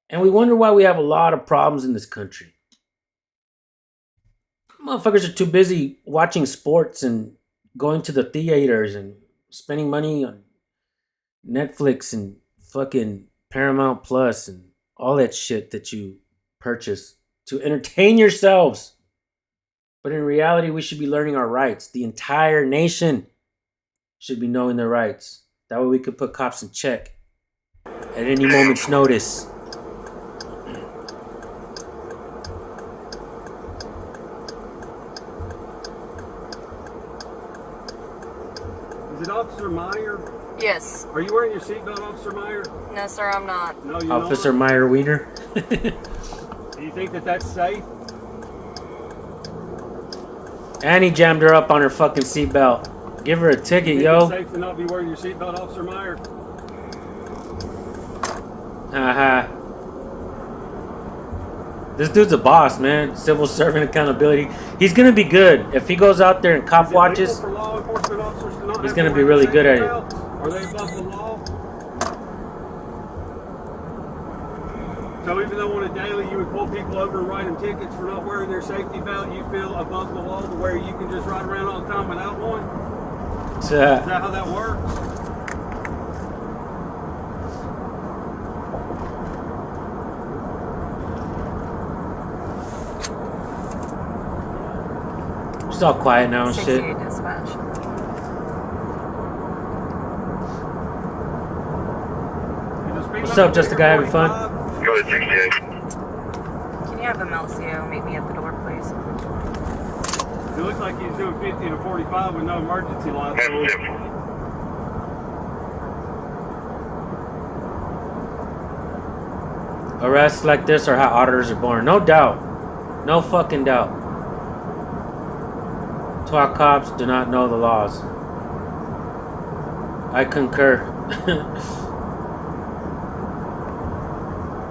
And we wonder why we have a lot of problems in this country. Motherfuckers are too busy watching sports and going to the theaters and spending money on Netflix and fucking Paramount Plus and all that shit that you purchase to entertain yourselves. But in reality, we should be learning our rights. The entire nation should be knowing their rights. That way we could put cops in check at any moment's notice. Is it Officer Meyer? Yes. Are you wearing your seatbelt, Officer Meyer? No, sir, I'm not. No, you're Officer not. Meyer Wiener. Do you think that that's safe? And he jammed her up on her fucking seatbelt. Give her a ticket, yo. It's safe to not be wearing your seatbelt, Officer Meyer. Haha. This dude's a boss, man. Civil servant accountability. He's gonna be good. If he goes out there and cop watches, For law enforcement officers to not he's have gonna to be wear really the good at it. seatbelt? Are they above the law? So even though on a daily you would pull people over and write them tickets for not wearing their safety belt, you feel above the law to where you can just ride around all the time without one? Is that how that works? It's all quiet now and shit. 68 dispatch. What's up, just a guy having fun? Go ahead, 68. Can you have a MLCO meet me at the door, please? It looks like he's doing 50 to 45 with no emergency lights. That's simple. Arrests like this are how auditors are born. No doubt. No fucking doubt. Twat cops do not know the laws. I concur.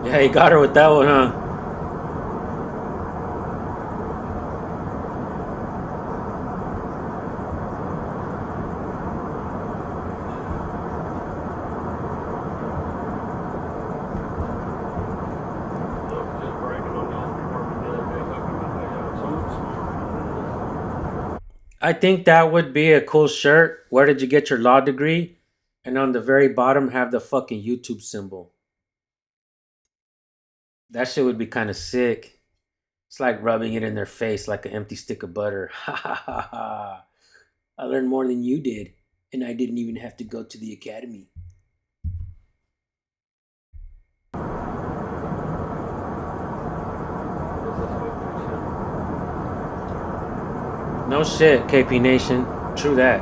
Yeah, he got her with that one, huh? I think that would be a cool shirt. Where did you get your law degree? And on the very bottom, have the fucking YouTube symbol. That shit would be kind of sick. It's like rubbing it in their face like an empty stick of butter. Ha ha ha ha. I learned more than you did, and I didn't even have to go to the academy. No shit, KP Nation. True that.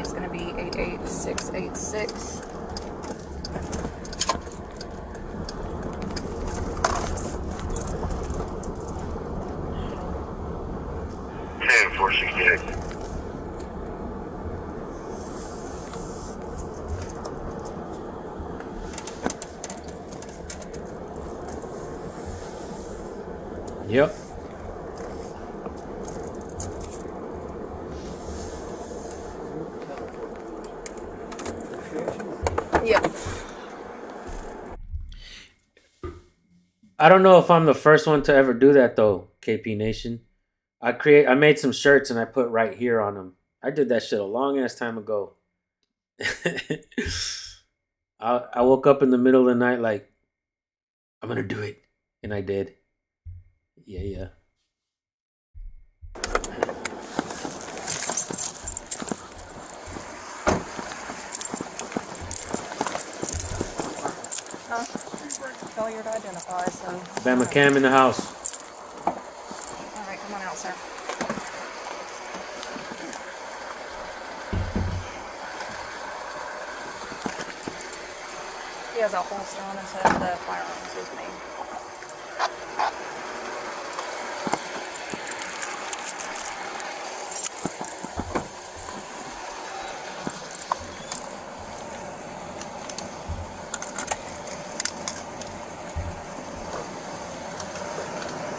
is going to be 88686. Ten 468. Yep. Yep. I don't know if I'm the first one to ever do that though, KP Nation. I made some shirts and I put right here on them. I did that shit a long ass time ago. I woke up in the middle of the night like, I'm gonna do it. And I did. Yeah. Failure to identify, so. Bama Cam in the house. Alright, come on out, sir. He has a holster on his head, the firearms with me.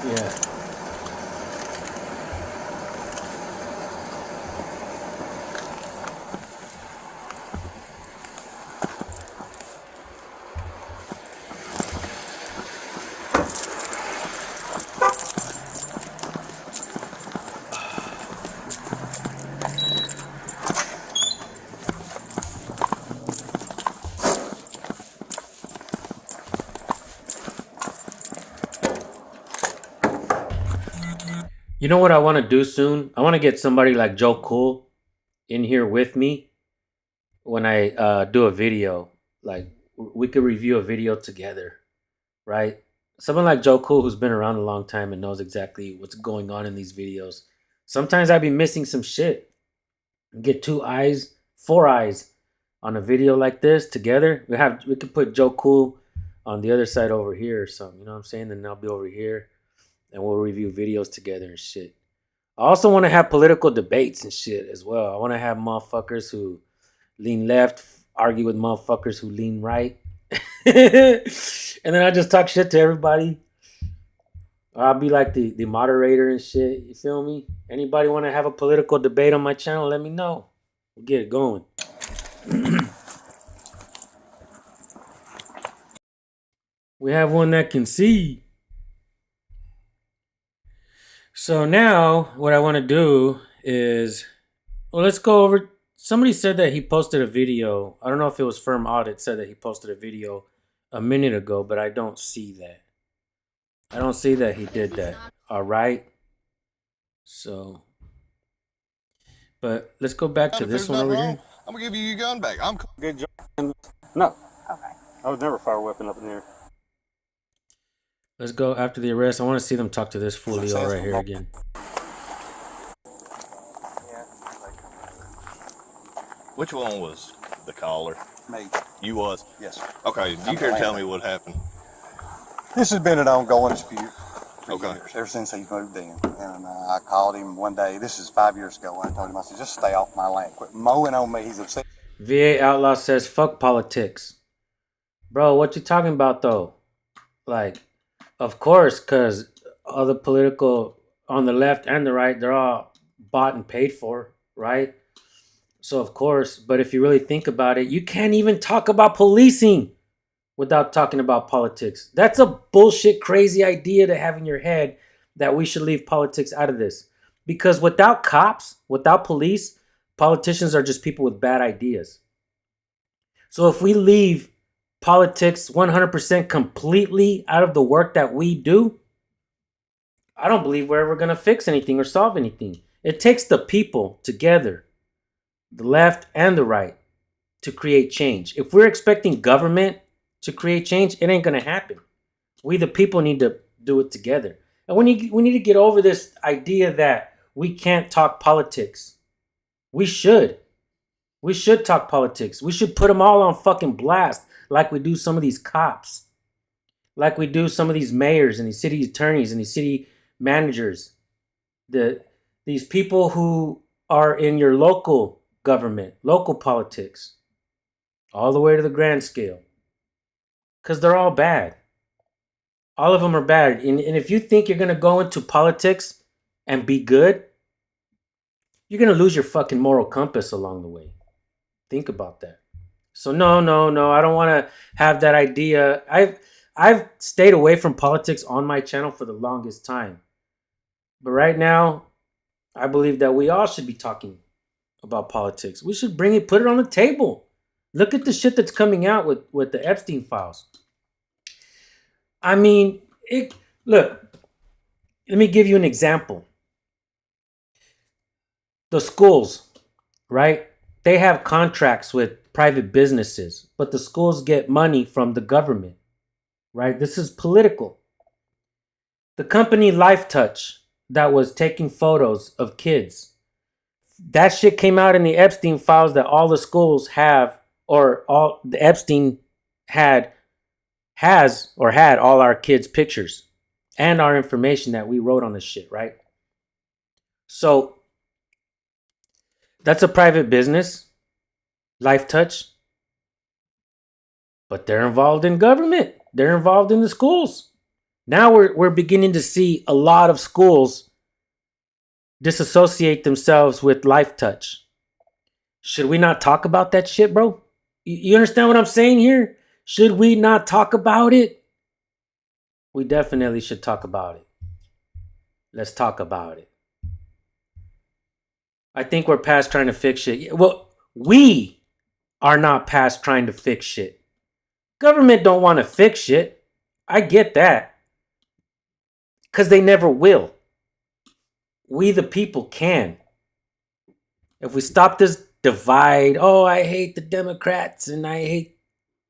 Yeah. You know what I want to do soon? I want to get somebody like Joe Cool in here with me when I do a video. Like, we could review a video together, right? Someone like Joe Cool who's been around a long time and knows exactly what's going on in these videos. Sometimes I'd be missing some shit. Get 2 eyes, 4 eyes on a video like this together. We could put Joe Cool on the other side over here or something. You know what I'm saying? Then I'll be over here. And we'll review videos together and shit. I also want to have political debates and shit as well. I want to have motherfuckers who lean left argue with motherfuckers who lean right. And then I just talk shit to everybody. Or I'll be like the moderator and shit. You feel me? Anybody want to have a political debate on my channel, let me know. We'll get it going. We have one that can see. So now what I want to do is, well, let's go over. Somebody said that he posted a video. I don't know if it was Firm Audit said that he posted a video a minute ago, but I don't see that. I don't see that he did that. All right. So, but let's go back to this one over here. I'm gonna give you your gun back. I'm Good job. No, Okay. I would never fire a weapon up in here. Let's go after the arrest. I want to see them talk to this fool Leo right here again. Which one was the caller? Me. You was? Yes. Okay, you care to tell me what happened? This has been an ongoing dispute for Okay. years, ever since he moved in. And I called him one day, this is 5 years ago, and I told him, I said, just stay off my land. Quit mowing on me. He's upset. VA Outlaw says, fuck politics. Bro, what you talking about though? Like, of course, because all the political on the left and the right, they're all bought and paid for, right? So, of course, but if you really think about it, you can't even talk about policing without talking about politics. That's a bullshit, crazy idea to have in your head that we should leave politics out of this. Because without cops, without police, politicians are just people with bad ideas. So if we leave politics 100% completely out of the work that we do, I don't believe we're ever going to fix anything or solve anything. It takes the people together, the left and the right, to create change. If we're expecting government to create change, it ain't going to happen. We, the people, need to do it together. And we need to get over this idea that we can't talk politics. We should. We should talk politics. We should put them all on fucking blast like we do some of these cops. Like we do some of these mayors and these city attorneys and these city managers. These people who are in your local government, local politics, all the way to the grand scale. Because they're all bad. All of them are bad. And if you think you're going to go into politics and be good, you're going to lose your fucking moral compass along the way. Think about that. So no. I don't want to have that idea. I've stayed away from politics on my channel for the longest time. But right now, I believe that we all should be talking about politics. We should put it on the table. Look at the shit that's coming out with the Epstein files. I mean, look, let me give you an example. The schools, right? They have contracts with private businesses, but the schools get money from the government, right? This is political. The company Lifetouch that was taking photos of kids, that shit came out in the Epstein files that all the schools have, or all the Epstein had all our kids' pictures and our information that we wrote on the shit, right? So that's a private business, Lifetouch, but they're involved in government. They're involved in the schools. Now we're beginning to see a lot of schools disassociate themselves with Lifetouch. Should we not talk about that shit, bro? You understand what I'm saying here? Should we not talk about it? We definitely should talk about it. Let's talk about it. I think we're past trying to fix shit. Well, we are not past trying to fix shit. Government don't want to fix shit. I get that. Because they never will. We the people can. If we stop this divide, I hate the Democrats and I hate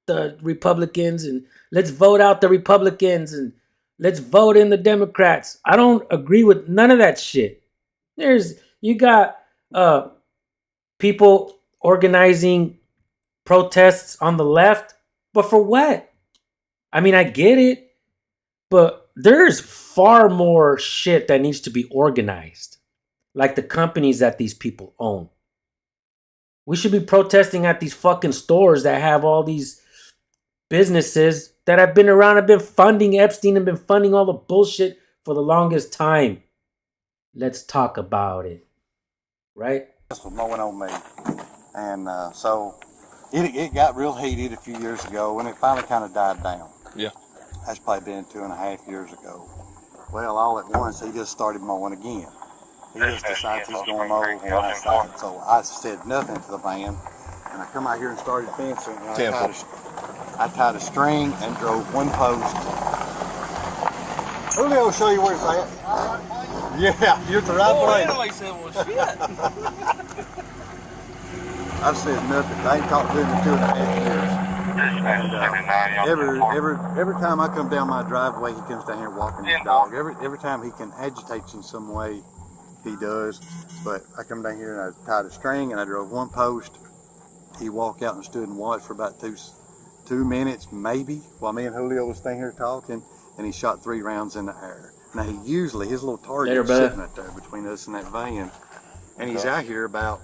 the Republicans and let's vote out the Republicans and let's vote in the Democrats. I don't agree with none of that shit. You got people organizing protests on the left, but for what? I mean, I get it, but there's far more shit that needs to be organized, like the companies that these people own. We should be protesting at these fucking stores that have all these businesses that have been around, have been funding Epstein and been funding all the bullshit for the longest time. Let's talk about it. Right? This was mowing on me. And so it got real heated a few years ago and it finally kind of died down. Yeah. That's probably been 2.5 years ago. Well, all at once, he just started mowing again. He just decides he's going to mow on my side. So I said nothing to the van, and I come out here and started fencing. And I tied a string and drove one post. Julio will show you where it's at. Yeah, you're at the right place. Said, well, shit. I've said nothing. I ain't talked to him in 2.5 years. And every time I come down my driveway, he comes down here walking his dog. Every time he can agitate you in some way, he does. But I come down here and I tied a string and I drove one post. He walked out and stood and watched for about 2 minutes, maybe, while me and Julio was staying here talking, and he shot 3 rounds in the air. Now he usually, his little target is sitting right there between us and that van, and he's out here about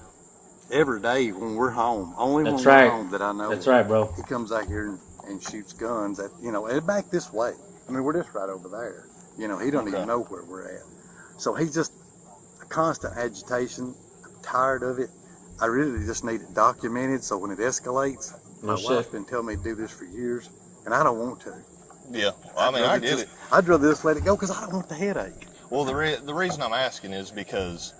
every day when we're home. Only when we're home that I know. That's right, bro. He comes out here and shoots guns at, and back this way. I mean, we're just right over there. He don't even know where we're at. So he's just a constant agitation. I'm tired of it. I really just need it documented so when it escalates, my wife's been telling me to do this for years, and I don't want to. Yeah, I mean, I get it. I'd rather just let it go because I don't want the headache. Well, the reason I'm asking is because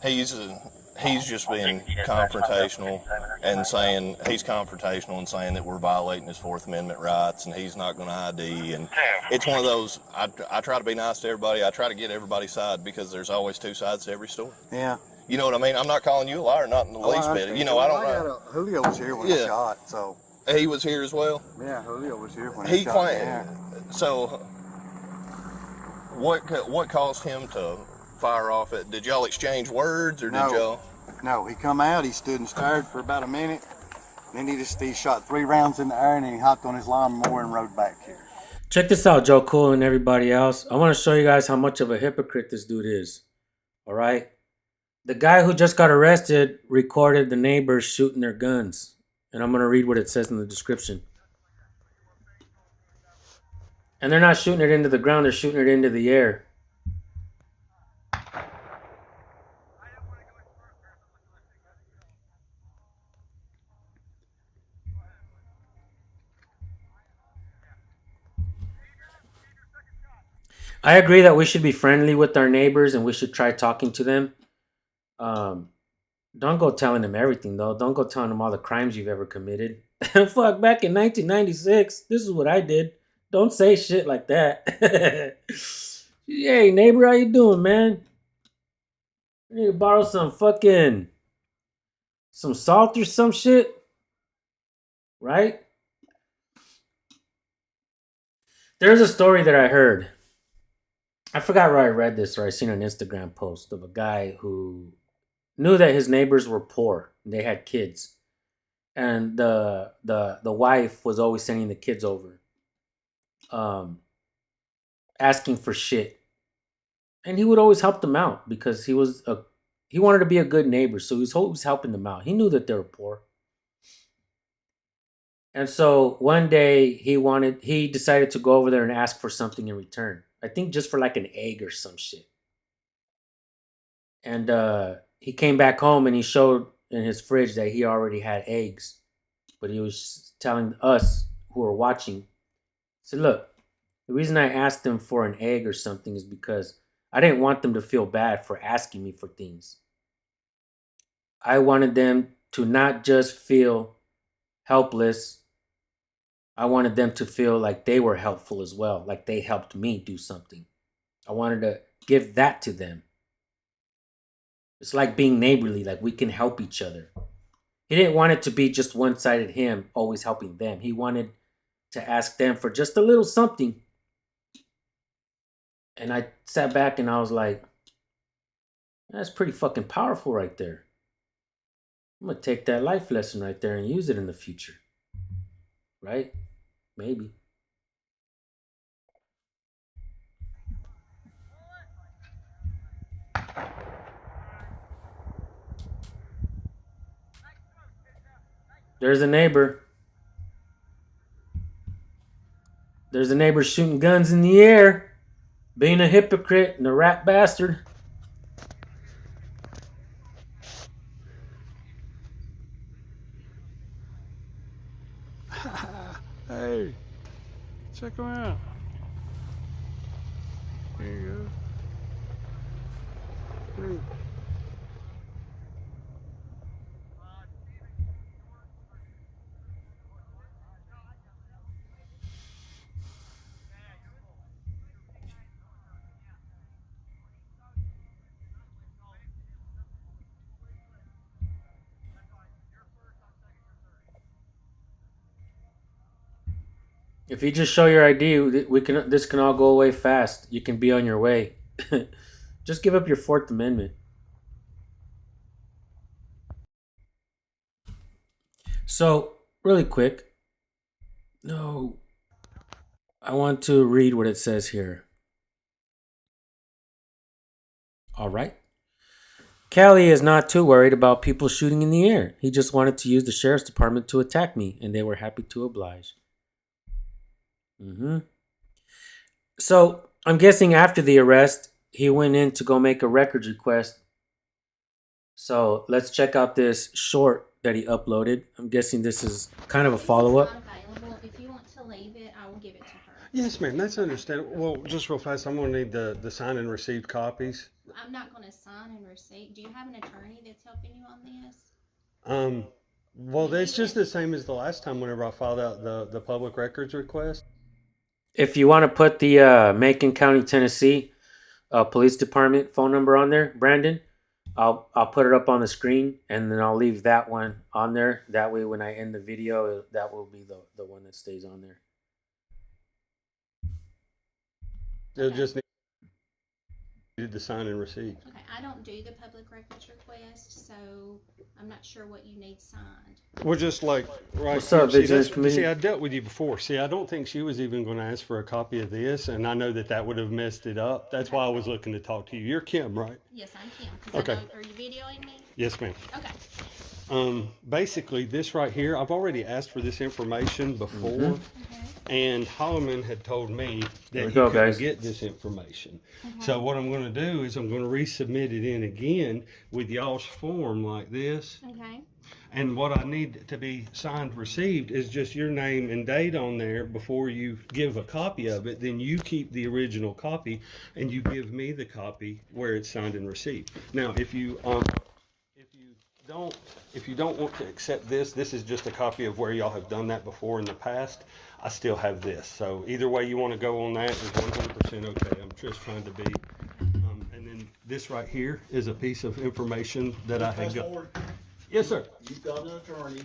he's just being confrontational and saying that we're violating his Fourth Amendment rights and he's not going to ID. And it's one of those, I try to be nice to everybody. I try to get everybody's side because there's always 2 sides to every story. Yeah. You know what I mean? I'm not calling you a liar, not in the least bit. I don't know. Julio was here when he shot, so. He was here as well? Yeah, Julio was here when he shot. So, what caused him to fire off it? Did y'all exchange words or did y'all? No, he come out, he stood and stared for about a minute. Then he shot 3 rounds in the air and then he hopped on his lawnmower and rode back here. Check this out, Joe Cool and everybody else. I want to show you guys how much of a hypocrite this dude is. All right? The guy who just got arrested recorded the neighbors shooting their guns. And I'm going to read what it says in the description. And they're not shooting it into the ground, they're shooting it into the air. I agree that we should be friendly with our neighbors and we should try talking to them. Don't go telling them everything, though. Don't go telling them all the crimes you've ever committed. Fuck, back in 1996, this is what I did. Don't say shit like that. Hey, neighbor, how you doing, man? I need to borrow some salt or some shit. Right? There's a story that I heard. I forgot where I read this or I seen an Instagram post of a guy who knew that his neighbors were poor. They had kids. And the wife was always sending the kids over. Asking for shit. And he would always help them out because he wanted to be a good neighbor, so he was always helping them out. He knew that they were poor. And so one day he decided to go over there and ask for something in return. I think just for like an egg or some shit. And he came back home and he showed in his fridge that he already had eggs. But he was telling us who were watching, he said, look, the reason I asked them for an egg or something is because I didn't want them to feel bad for asking me for things. I wanted them to not just feel helpless. I wanted them to feel like they were helpful as well, like they helped me do something. I wanted to give that to them. It's like being neighborly, like we can help each other. He didn't want it to be just one-sided him always helping them. He wanted to ask them for just a little something. And I sat back and I was like, that's pretty fucking powerful right there. I'm going to take that life lesson right there and use it in the future. Right? Maybe. There's a neighbor. There's a neighbor shooting guns in the air, being a hypocrite and a rat bastard. Hey, check them out. There you go. If you just show your ID, this can all go away fast. You can be on your way. Just give up your Fourth Amendment. So, really quick. No. I want to read what it says here. All right. Callie is not too worried about people shooting in the air. He just wanted to use the sheriff's department to attack me, and they were happy to oblige. So, I'm guessing after the arrest, he went in to go make a records request. So, let's check out this short that he uploaded. I'm guessing this is kind of a follow-up. If you want to leave it, I will give it to her. Yes, ma'am. That's understandable. Well, just real fast, I'm going to need the signed and received copies. I'm not going to sign and receipt. Do you have an attorney that's helping you on this? Well, it's just the same as the last time whenever I filed out the public records request. If you want to put the Macon County, Tennessee Police Department phone number on there, Brandon, I'll put it up on the screen, and then I'll leave that one on there. That way, when I end the video, that will be the one that stays on there. It'll just need. did the sign and receive. Okay, I don't do the public records request, so I'm not sure what you need signed. We're just like right. What's up, here. Vigilance Committee? See, I dealt with you before. See, I don't think she was even going to ask for a copy of this, and I know that would have messed it up. That's why I was looking to talk to you. You're Kim, right? Yes, I'm Kim. Okay. Are you videoing me? Yes, ma'am. Okay. Basically, this right here, I've already asked for this information before, and Holloman had told me that he couldn't get this information. So what I'm going to do is I'm going to resubmit it in again with y'all's form like this. Okay. And what I need to be signed received is just your name and date on there before you give a copy of it. Then you keep the original copy and you give me the copy where it's signed and received. Now, if you don't want to accept this is just a copy of where y'all have done that before in the past. I still have this. So either way you want to go on that is 100% okay. I'm just trying to be. And then this right here is a piece of information that I had got. Yes, sir. You've got an attorney.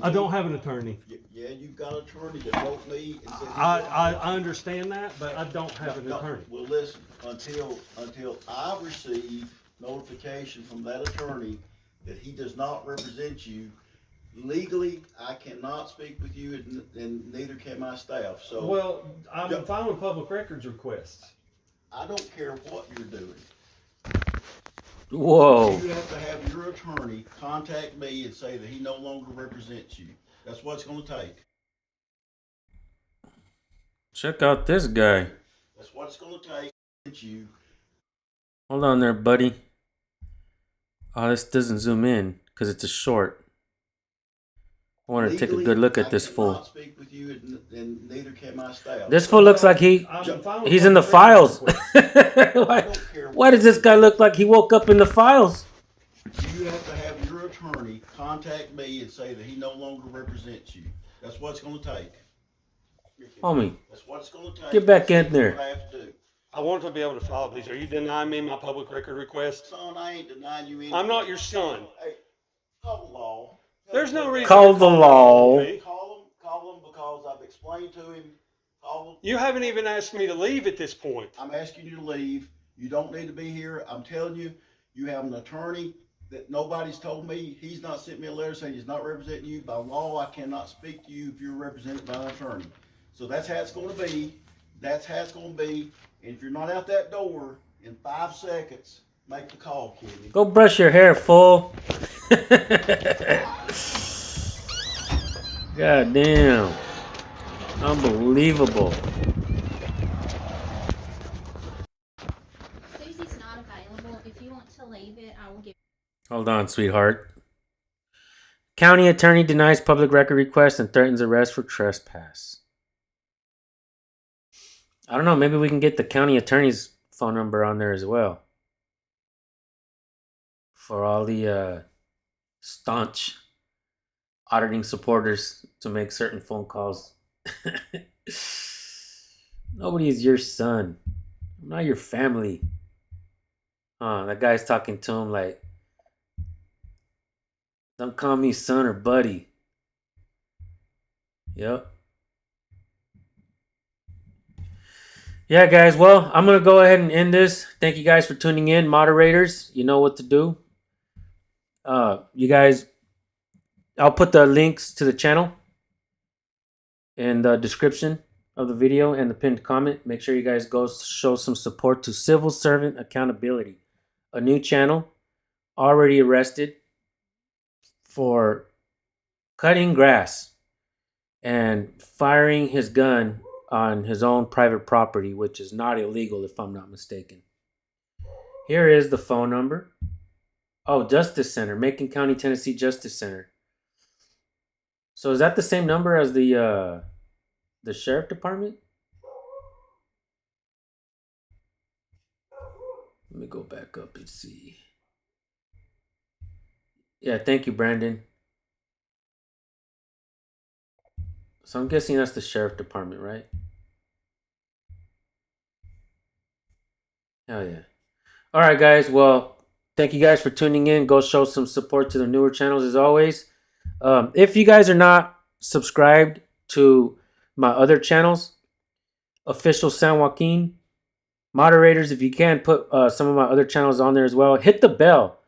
I don't have an attorney. Yeah, you've got an attorney that wrote me and said. I understand that, but I don't have an attorney. Well, listen, until I receive notification from that attorney that he does not represent you, legally, I cannot speak with you, and neither can my staff. So. Well, I'm filing public records requests. I don't care what you're doing. Whoa. You have to have your attorney contact me and say that he no longer represents you. That's what it's going to take. Check out this guy. That's what it's going to take. You. Hold on there, buddy. Oh, this doesn't zoom in because it's a short. I wanted to take a good look at this fool. Speak with you, and neither can my staff. This fool looks like he's in the files. Why does this guy look like he woke up in the files? You have to have your attorney contact me and say that he no longer represents you. That's what it's going to take. Homie, that's what it's going to take. Get back in there. I want to be able to file these. Are you denying me my public record request? Son, I ain't denying you anything. I'm not your son. Hey, call the law. There's no reason. Call the law. Call him because I've explained to him. Call him. You haven't even asked me to leave at this point. I'm asking you to leave. You don't need to be here. I'm telling you, you have an attorney that nobody's told me. He's not sent me a letter saying he's not representing you. By law, I cannot speak to you if you're represented by an attorney. So that's how it's going to be. That's how it's going to be. And if you're not out that door in 5 seconds, make the call, Kenny. Go brush your hair, fool. God damn. Unbelievable. Susie's not available. If you want to leave it, I will give. Hold on, sweetheart. County attorney denies public record request and threatens arrest for trespass. I don't know. Maybe we can get the county attorney's phone number on there as well. For all the staunch auditing supporters to make certain phone calls. Nobody is your son. I'm not your family. That guy's talking to him like, don't call me son or buddy. Yep. Yeah, guys. Well, I'm going to go ahead and end this. Thank you guys for tuning in. Moderators, you know what to do. You guys, I'll put the links to the channel in the description of the video and the pinned comment. Make sure you guys go show some support to Civil Servant Accountability, a new channel already arrested for cutting grass and firing his gun on his own private property, which is not illegal if I'm not mistaken. Here is the phone number. Oh, Justice Center, Macon County, Tennessee Justice Center. So is that the same number as the sheriff department? Let me go back up and see. Yeah, thank you, Brandon. So I'm guessing that's the sheriff department, right? Hell yeah. All right, guys. Well, thank you guys for tuning in. Go show some support to the newer channels as always. If you guys are not subscribed to my other channels, Official San Joaquin Moderators, if you can, put some of my other channels on there as well. Hit the bell.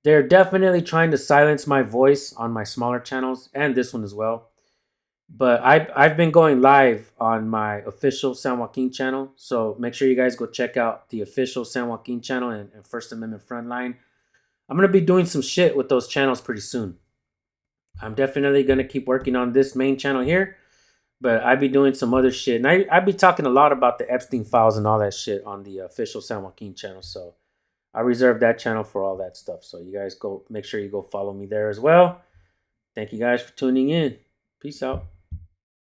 They're definitely trying to silence my voice on my smaller channels and this one as well. But I've been going live on my official San Joaquin channel. So make sure you guys go check out the official San Joaquin channel and First Amendment Frontline. I'm going to be doing some shit with those channels pretty soon. I'm definitely going to keep working on this main channel here. But I'd be doing some other shit. And I'd be talking a lot about the Epstein files and all that shit on the official San Joaquin channel. So I reserve that channel for all that stuff. So you guys go, make sure you go follow me there as well. Thank you guys for tuning in. Peace out.